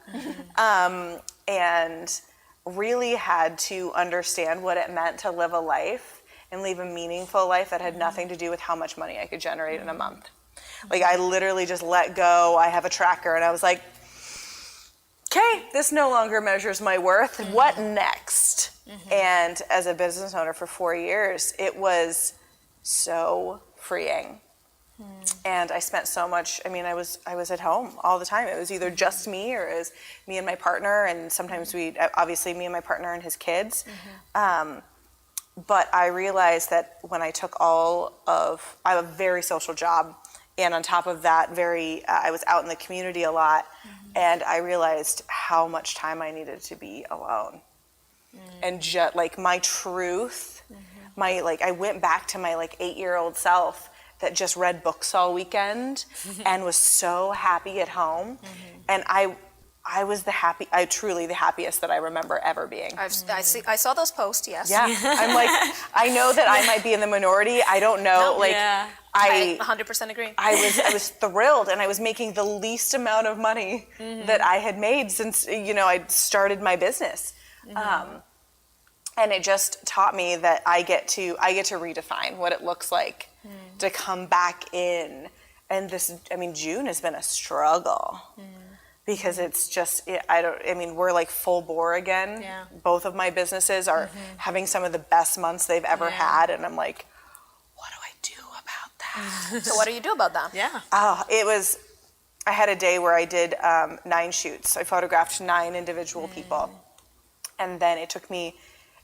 and really had to understand what it meant to live a life and live a meaningful life that had nothing to do with how much money I could generate in a month. Like I literally just let go. I have a tracker and I was like, okay, this no longer measures my worth. What next? And as a business owner for 4 years, it was so freeing. And I spent so much, I mean, I was at home all the time. It was either just me or it was me and my partner, and sometimes obviously me and my partner and his kids. But I realized that when I took I have a very social job, and on top of that, I was out in the community a lot, and I realized how much time I needed to be alone. And just like my truth, I went back to my 8-year-old self that just read books all weekend and was so happy at home. And I was truly the happiest that I remember ever being. I saw those posts, yes. Yeah, I'm like, I know that I might be in the minority. I don't know. I 100% agree. I was thrilled, and I was making the least amount of money that I had made since I'd started my business. And it just taught me that I get to redefine what it looks like to come back in. And June has been a struggle because it's just, we're full bore again. Both of my businesses are having some of the best months they've ever had. And I'm like, what do I do about that? So what do you do about that? I had a day where I did 9 shoots. I photographed 9 individual people. And then it took me,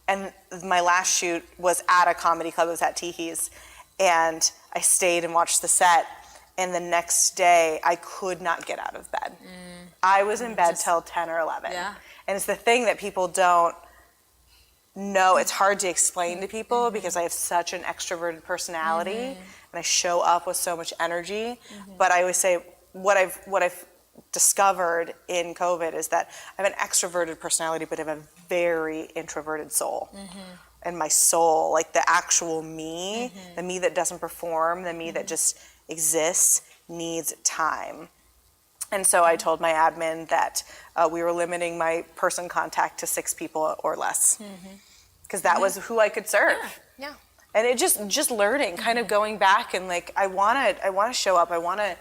and my last shoot was at a comedy club. It was at Teehee's. And I stayed and watched the set. And the next day, I could not get out of bed. I was in bed till 10 or 11. And it's the thing that people don't know. It's hard to explain to people because I have such an extroverted personality. And I show up with so much energy. But I always say, what I've discovered in COVID is that I have an extroverted personality, but I have a very introverted soul. And my soul, the actual me, the me that doesn't perform, the me that just exists, needs time. And so I told my admin that we were limiting my person contact to 6 people or less, because that was who I could serve. And it just learning, kind of going back and I want to show up. I want to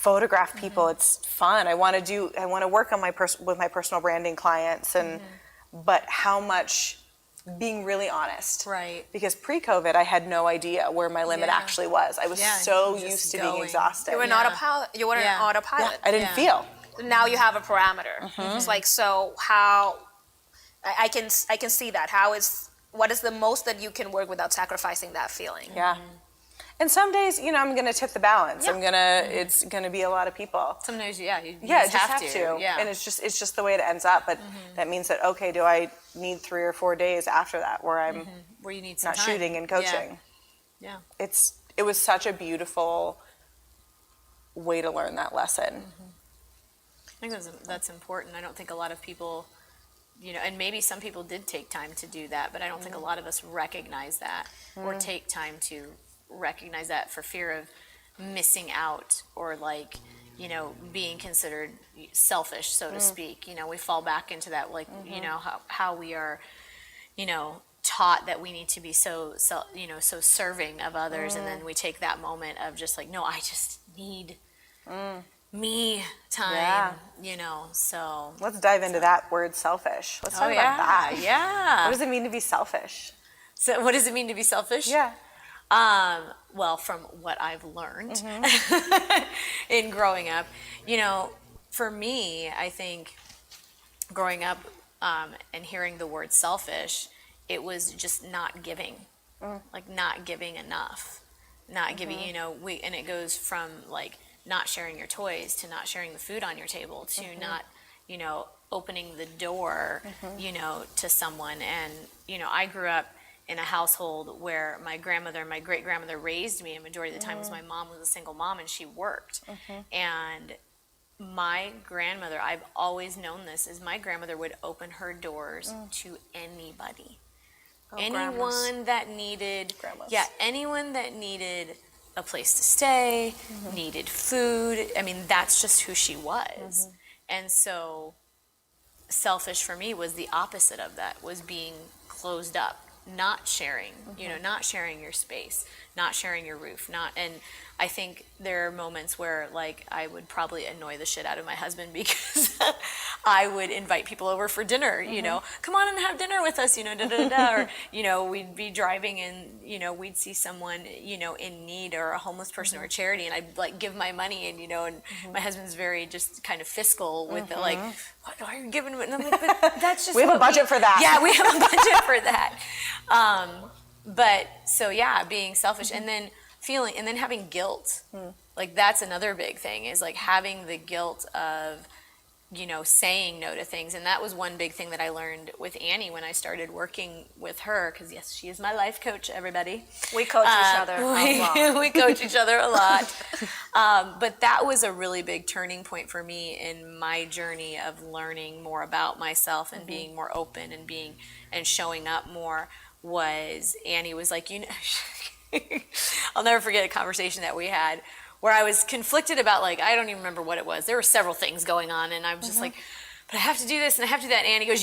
photograph people. It's fun. I want to work on with my personal branding clients, and but how much being really honest. Right. Because pre-COVID, I had no idea where my limit actually was. I was so used to being exhausted. You were not you weren't an autopilot. I didn't feel. Now you have a parameter. It's like, so how I can see that. What is the most that you can work without sacrificing that feeling? Yeah. And some days, I'm going to tip the balance. It's going to be a lot of people. Sometimes, you just have to. Yeah. And it's just the way it ends up. But that means that, okay, do I need 3 or 4 days after that where I'm where you need some not time. shooting and coaching? Yeah. It was such a beautiful way to learn that lesson. I think that's important. I don't think a lot of people, and maybe some people did take time to do that, but I don't think a lot of us recognize that or take time to recognize that for fear of missing out or being considered selfish, so to speak. We fall back into that, how we are, taught that we need to be so serving of others, and then we take that moment of just no, I just need me time, so. Let's dive into that word, selfish. Let's talk about that. Yeah. What does it mean to be selfish? So what does it mean to be selfish? Yeah. Well, from what I've learned in growing up, for me, I think growing up and hearing the word selfish, it was just not giving, not giving enough, not giving, and it goes from not sharing your toys to not sharing the food on your table to not, opening the door, to someone. And, I grew up in a household where my grandmother and my great-grandmother raised me, and majority of the time was my mom was a single mom and she worked. And my grandmother, I've always known this, is my grandmother would open her doors to anybody. Anyone that needed, anyone that needed a place to stay, needed food. I mean, that's just who she was. And so selfish for me was the opposite of that, was being closed up. Not sharing, not sharing your space, not sharing your roof, and I think there are moments where I would probably annoy the shit out of my husband because I would invite people over for dinner, come on and have dinner with us, or, we'd be driving and, we'd see someone, in need, or a homeless person or a charity, and I'd give my money, and, and my husband's very just kind of fiscal with it, what are you giving? And I'm like, but that's just we have a budget for that. Yeah, we have a budget for that. But so being selfish, and then having guilt. That's another big thing, is having the guilt of, saying no to things. And that was one big thing that I learned with Annie when I started working with her, because yes, she is my life coach, everybody. We coach each other a lot. We coach each other a lot. But that was a really big turning point for me in my journey of learning more about myself and being more open and showing up more. Was Annie was like, I'll never forget a conversation that we had where I was conflicted about I don't even remember what it was. There were several things going on, and I was just but I have to do this and I have to do that. And Annie goes,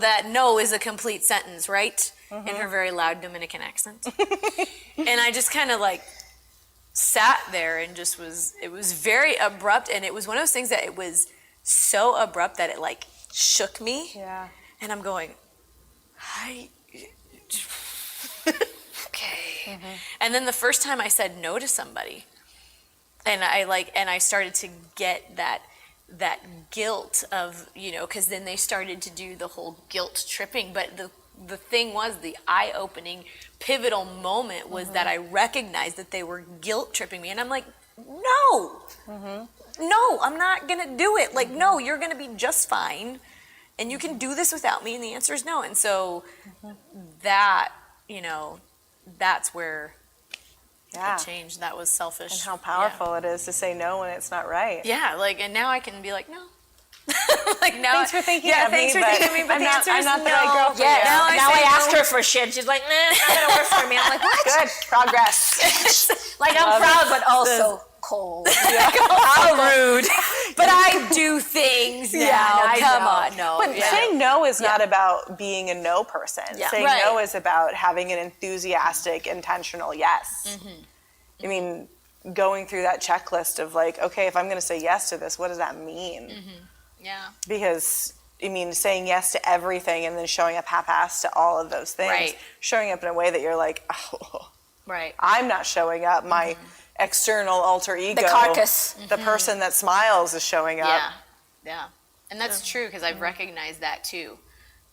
that no is a complete sentence, right? In her very loud Dominican accent. And I just kind of sat there and it was very abrupt, and it was one of those things that it was so abrupt that it shook me. Yeah. And I'm going, okay. And then the first time I said no to somebody, and I started to get that guilt of, because then they started to do the whole guilt tripping. But the thing was, the eye-opening pivotal moment was that I recognized that they were guilt tripping me, and I'm like, no, no, I'm not gonna do it. No, you're gonna be just fine, and you can do this without me. And the answer is no. And so that, that's where it changed. That was selfish. And how powerful it is to say no when it's not right. Yeah, and now I can be no. Now, thanks for thinking of me, but the answer is no. That I girl. Yeah, now I ask her for shit. She's like, nah, it's not gonna work for me. I'm like, what? Good progress. I'm proud, but also cold. How rude. But I do things now. Come on, no. But saying no is not about being a no person. Saying no is about having an enthusiastic, intentional yes. I mean, going through that checklist of like, okay, if I'm going to say yes to this, what does that mean? Yeah. Because I mean, saying yes to everything and then showing up half-assed to all of those things, Right. showing up in a way that you're like, oh, Right. I'm not showing up. My external alter ego, The carcass. the person that smiles is showing up. Yeah, yeah. And that's true because I've recognized that too.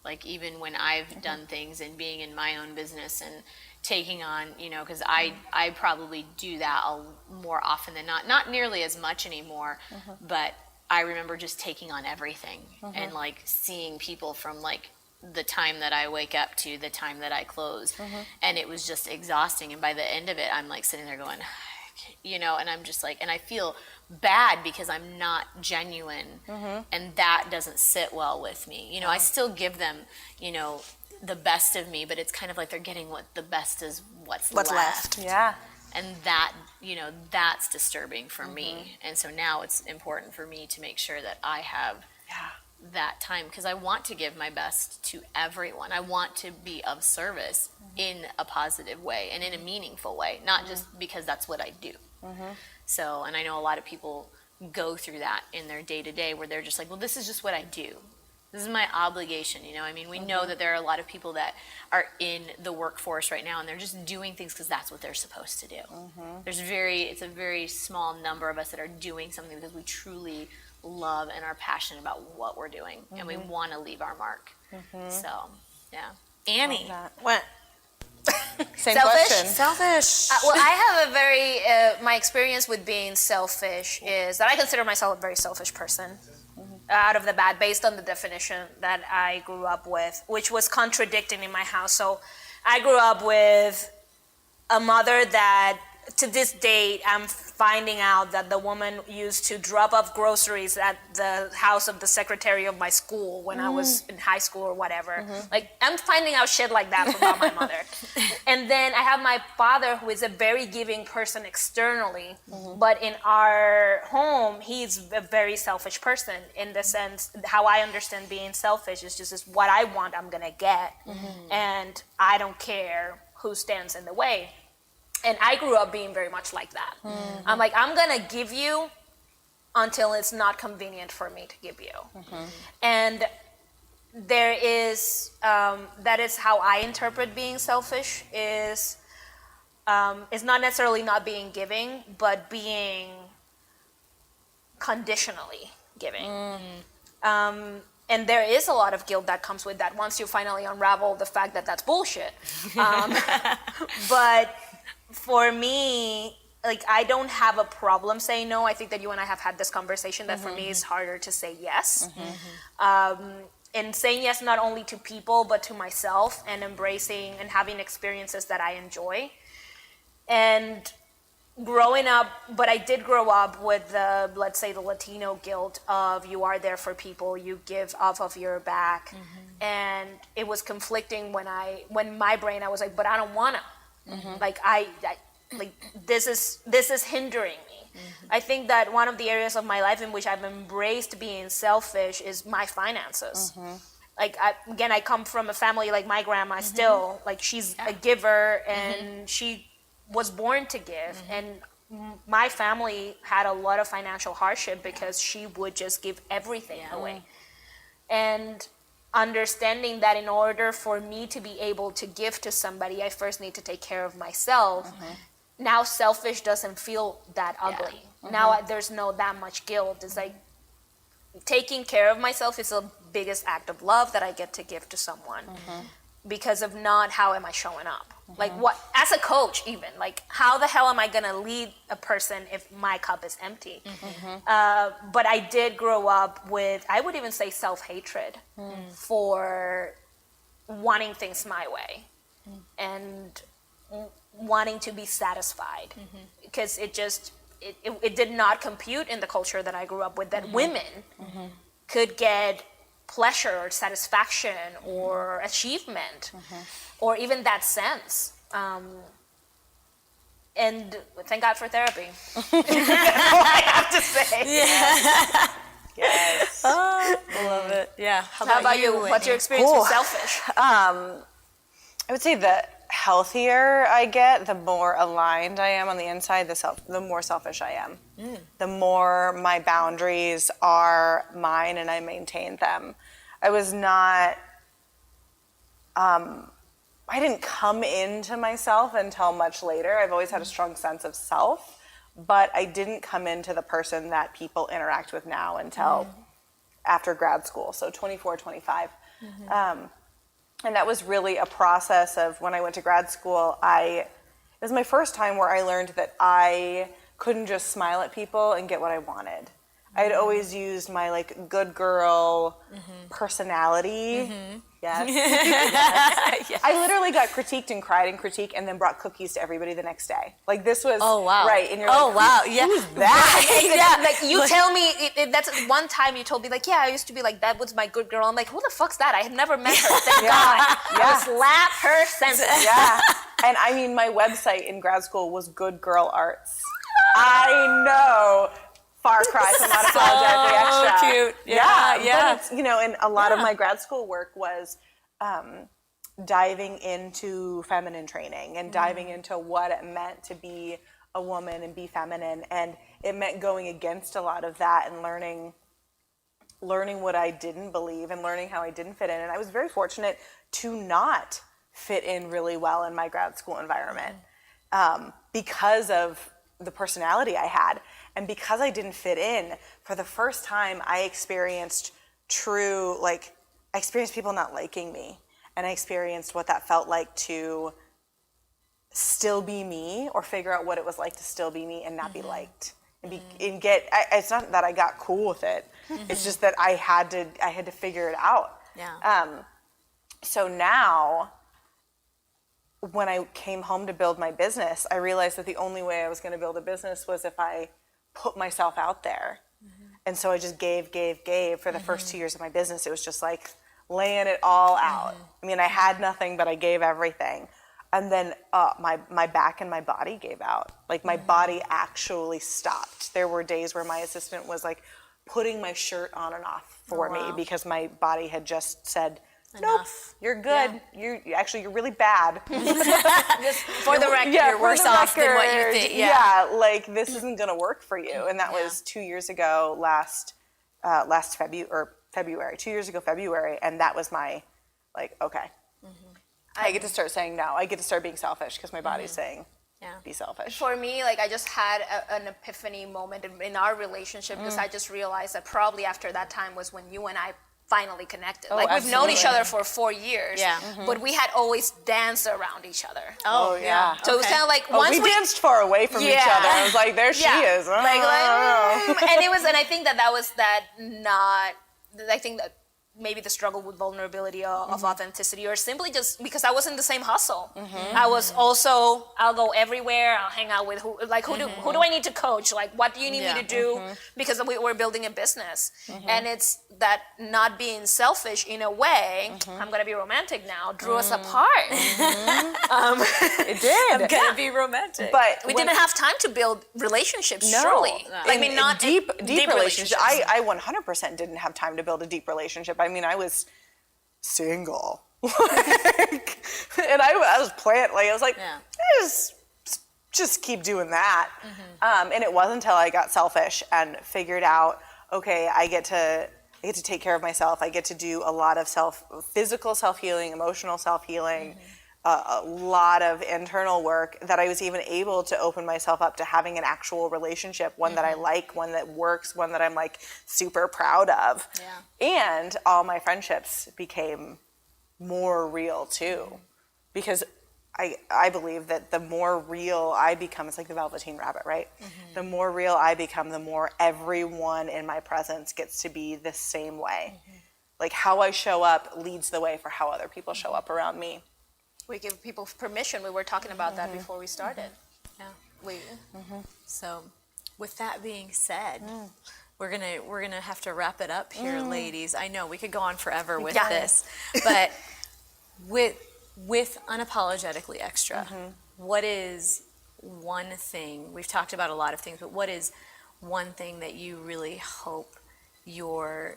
Like even when I've done things and being in my own business and taking on, you know, because I probably do that more often than not nearly as much anymore, but I remember just taking on everything and like seeing people from like the time that I wake up to the time that I close. And it was just exhausting. And by the end of it, I'm like sitting there going, you know, and I'm just like, and I feel bad because I'm not genuine and that doesn't sit well with me. You know, I still give them, you know, the best of me, but it's kind of like they're getting what the best is what's left. Yeah. And that, you know, that's disturbing for me. And so now it's important for me to make sure that I have that time because I want to give my best to everyone. I want to be of service in a positive way and in a meaningful way, not just because that's what I do. So, and I know a lot of people go through that in their day-to-day where they're just like, well, this is just what I do. This is my obligation, you know. I mean, we know that there are a lot of people that are in the workforce right now and they're just doing things because that's what they're supposed to do. It's a very small number of us that are doing something because we truly love and are passionate about what we're doing and we want to leave our mark. So, yeah. Annie. What? Same Selfish? question. Selfish. Well, I have a very, my experience with being selfish is that I consider myself a very selfish person. Out of the bat, based on the definition that I grew up with, which was contradicting in my house. So I grew up with a mother that, to this date, I'm finding out that the woman used to drop off groceries at the house of the secretary of my school when I was in high school or whatever. Like, I'm finding out shit like that about my mother. And then I have my father, who is a very giving person externally, but in our home, he's a very selfish person in the sense, how I understand being selfish is just what I want, I'm gonna get. And I don't care who stands in the way. And I grew up being very much like that. I'm like, I'm gonna give you until it's not convenient for me to give you. And there is, that is how I interpret being selfish is not necessarily not being giving, but being conditionally giving. And there is a lot of guilt that comes with that once you finally unravel the fact that that's bullshit. But for me, like, I don't have a problem saying no. I think that you and I have had this conversation that for me it's harder to say yes. And saying yes not only to people, but to myself and embracing and having experiences that I enjoy. And growing up, but I did grow up with the, let's say, the Latino guilt of you are there for people, you give off of your back. And it was conflicting when my brain, I was like, but I don't wanna. Like like this is hindering me. I think that one of the areas of my life in which I've embraced being selfish is my finances. Like I come from a family like my grandma still, like she's a giver and she was born to give. And my family had a lot of financial hardship because she would just give everything away. And understanding that in order for me to be able to give to somebody, I first need to take care of myself. Now selfish doesn't feel that ugly. Now there's no that much guilt. It's like taking care of myself is the biggest act of love that I get to give to someone because of not how am I showing up. Like what, as a coach even, like how the hell am I gonna lead a person if my cup is empty? But I did grow up with, I would even say self-hatred for wanting things my way and wanting to be satisfied because it did not compute in the culture that I grew up with that women could get pleasure or satisfaction or achievement or even that sense. And thank God for therapy. That's all I have to say. Yes. I love it. Yeah. How about you? What's your experience with selfish? I would say that healthier I get, the more aligned I am on the inside, the more selfish I am. The more my boundaries are mine and I maintain them. I was not, I didn't come into myself until much later. I've always had a strong sense of self, but I didn't come into the person that people interact with now until after grad school, so 24, 25. And that was really a process of when I went to grad school, it was my first time where I learned that I couldn't just smile at people and get what I wanted. I had always used my like good girl personality. Yes. Yes. I literally got critiqued and cried and critiqued and then brought cookies to everybody the next day. Like this was right. And you're like, wow, yeah. Who's that? Like you tell me, that's one time you told me like, yeah, I used to be like, that was my good girl. I'm like, who the fuck's that? I have never met her. Thank God. I slap her senseless. Yeah. And I mean, my website in grad school was Good Girl Arts. I know. Far cry from Unapologetically Extra. So cute. Yeah. But it's, and a lot of my grad school work was diving into feminine training and diving into what it meant to be a woman and be feminine. And it meant going against a lot of that and learning what I didn't believe and learning how I didn't fit in. And I was very fortunate to not fit in really well in my grad school environment because of the personality I had. And because I didn't fit in, for the first time, I experienced I experienced people not liking me. And I experienced what that felt like to still be me or figure out what it was like to still be me and not be liked. It's not that I got cool with it. It's just that I had to figure it out. Yeah. So now, when I came home to build my business, I realized that the only way I was going to build a business was if I put myself out there. And so I just gave for the first 2 years of my business. It was just like laying it all out. I mean, I had nothing, but I gave everything. And then my back and my body gave out. Like my body actually stopped. There were days where my assistant was like putting my shirt on and off for me because my body had just said, nope, you're good. Yeah. You're really bad. Just for the record, you're worse off than what you think. Like this isn't gonna work for you. And that was 2 years ago, February. 2 years ago, February, and that was my okay. I get to start saying no. I get to start being selfish because my body's saying be selfish. For me, I just had an epiphany moment in our relationship because I just realized that probably after that time was when you and I finally connected. We've known each other for 4 years, but we had always danced around each other. Oh yeah. So it was kind of like once we danced far away from each other. I was like, there she is. And I think that was I think that maybe the struggle with vulnerability of authenticity, or simply just because I was in the same hustle. I was also, I'll go everywhere, I'll hang out with who do I need to coach? Like, what do you need me to do? Because we're building a business. And it's that not being selfish in a way, I'm gonna be romantic now, drew us apart. It did. I'm gonna be romantic. But we didn't have time to build relationships, truly. Not deep relationships. I 100% didn't have time to build a deep relationship. I mean, I was single. And I was playing, I was like, just keep doing that. And it wasn't until I got selfish and figured out, okay, I get to take care of myself. I get to do a lot of physical self-healing, emotional self-healing, a lot of internal work, that I was even able to open myself up to having an actual relationship, one that I like, one that works, one that I'm super proud of. And all my friendships became more real too, because I believe that the more real I become, it's like the Velveteen Rabbit, right? The more real I become, the more everyone in my presence gets to be the same way. Like how I show up leads the way for how other people show up around me. We give people permission. We were talking about that before we started. So with that being said, we're gonna have to wrap it up here, ladies. I know we could go on forever with this, but with Unapologetically Extra, what is one thing, we've talked about a lot of things, but what is one thing that you really hope your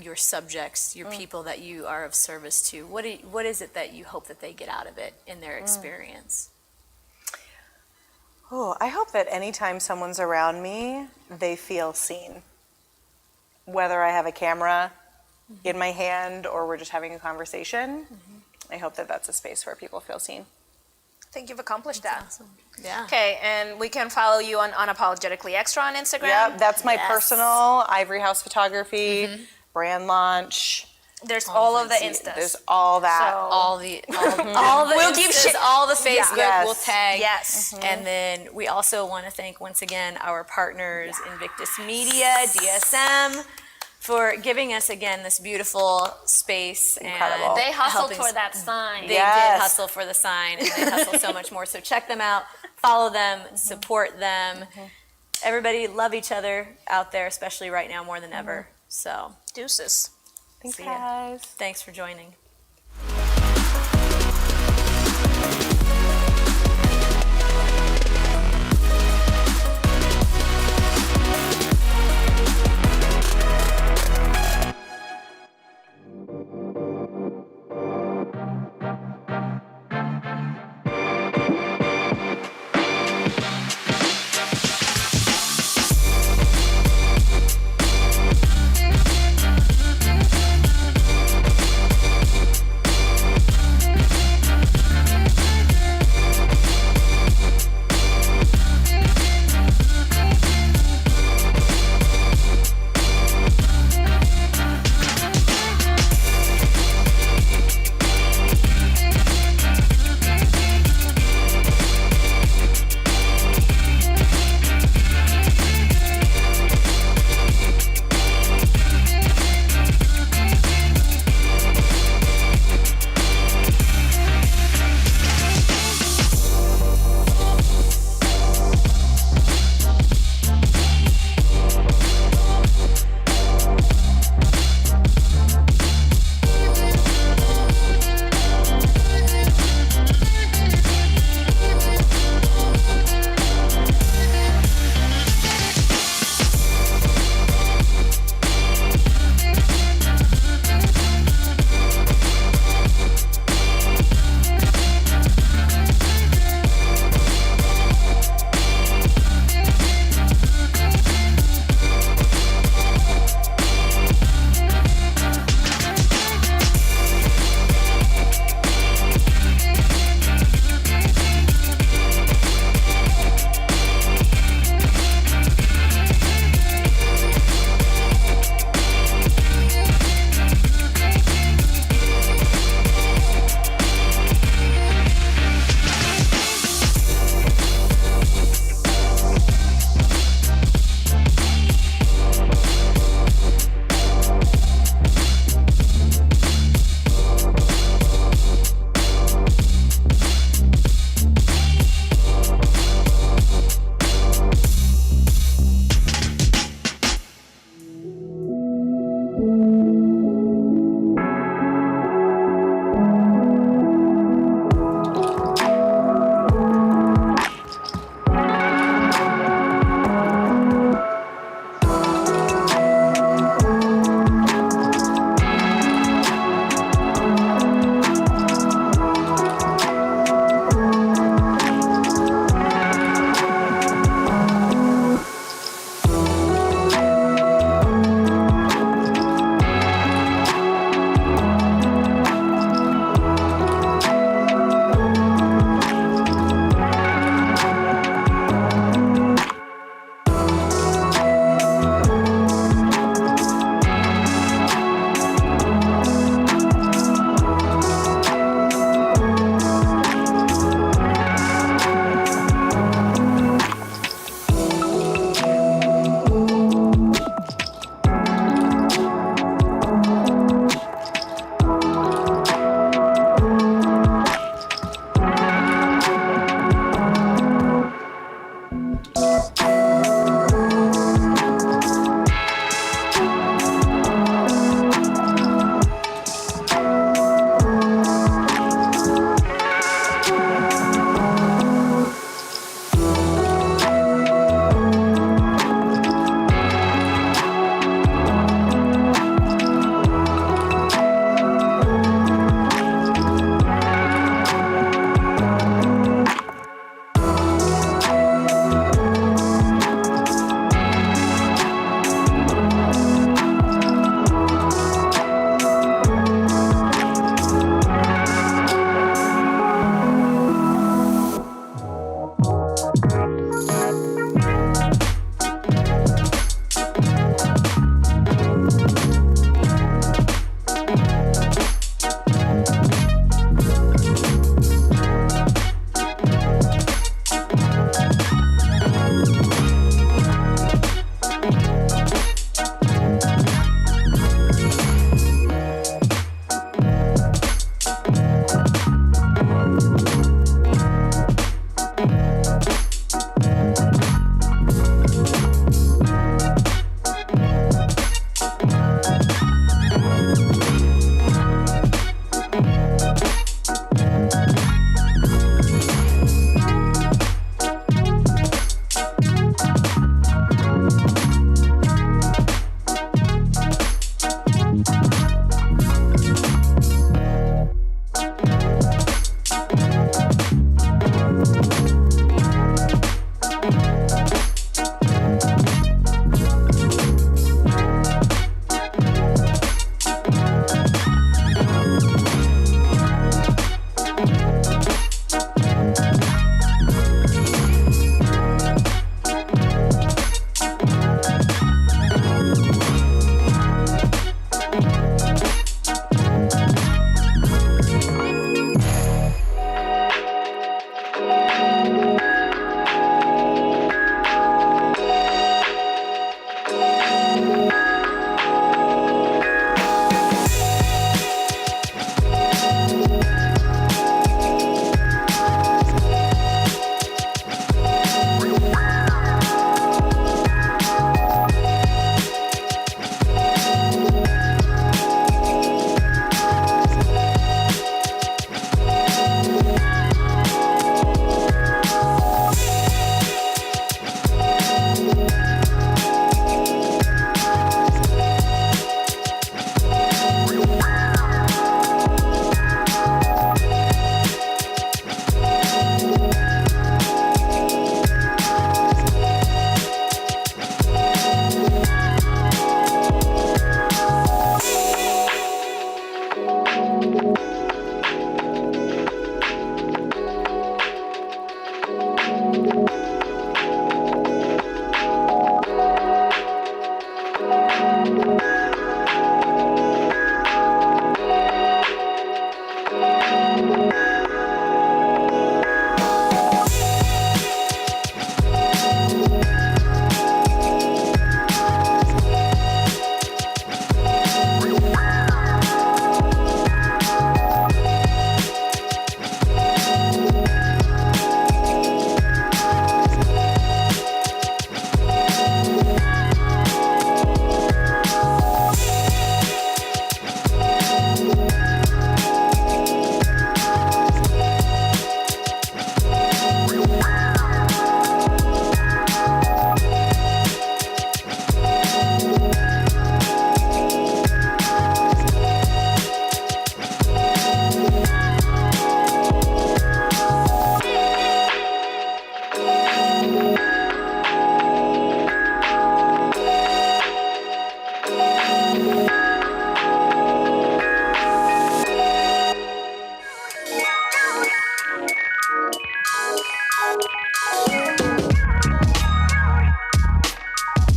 your subjects, your people that you are of service to? What is it that you hope that they get out of it in their experience? Oh, I hope that anytime someone's around me, they feel seen. Whether I have a camera in my hand or we're just having a conversation, I hope that that's a space where people feel seen. I think you've accomplished that. Awesome. Yeah. Okay, and we can follow you on Unapologetically Extra on Instagram. Yep, that's my Yes. personal Ivory House Photography, brand launch. There's all of the fancy. Instas. There's all that. So- All the We'll keep Instas, shit- all the Facebook Yes. we'll tag. Yes. And then we also want to thank once again our partners Invictus Media, DSM, for giving us again this beautiful space. Incredible. And They hustled helping for that sign. They Yes. did hustle for the sign, and they hustle so much more. So check them out, follow them, support them. Everybody love each other out there, especially right now more than ever. So Deuces. Thanks, See ya. guys. thanks for joining.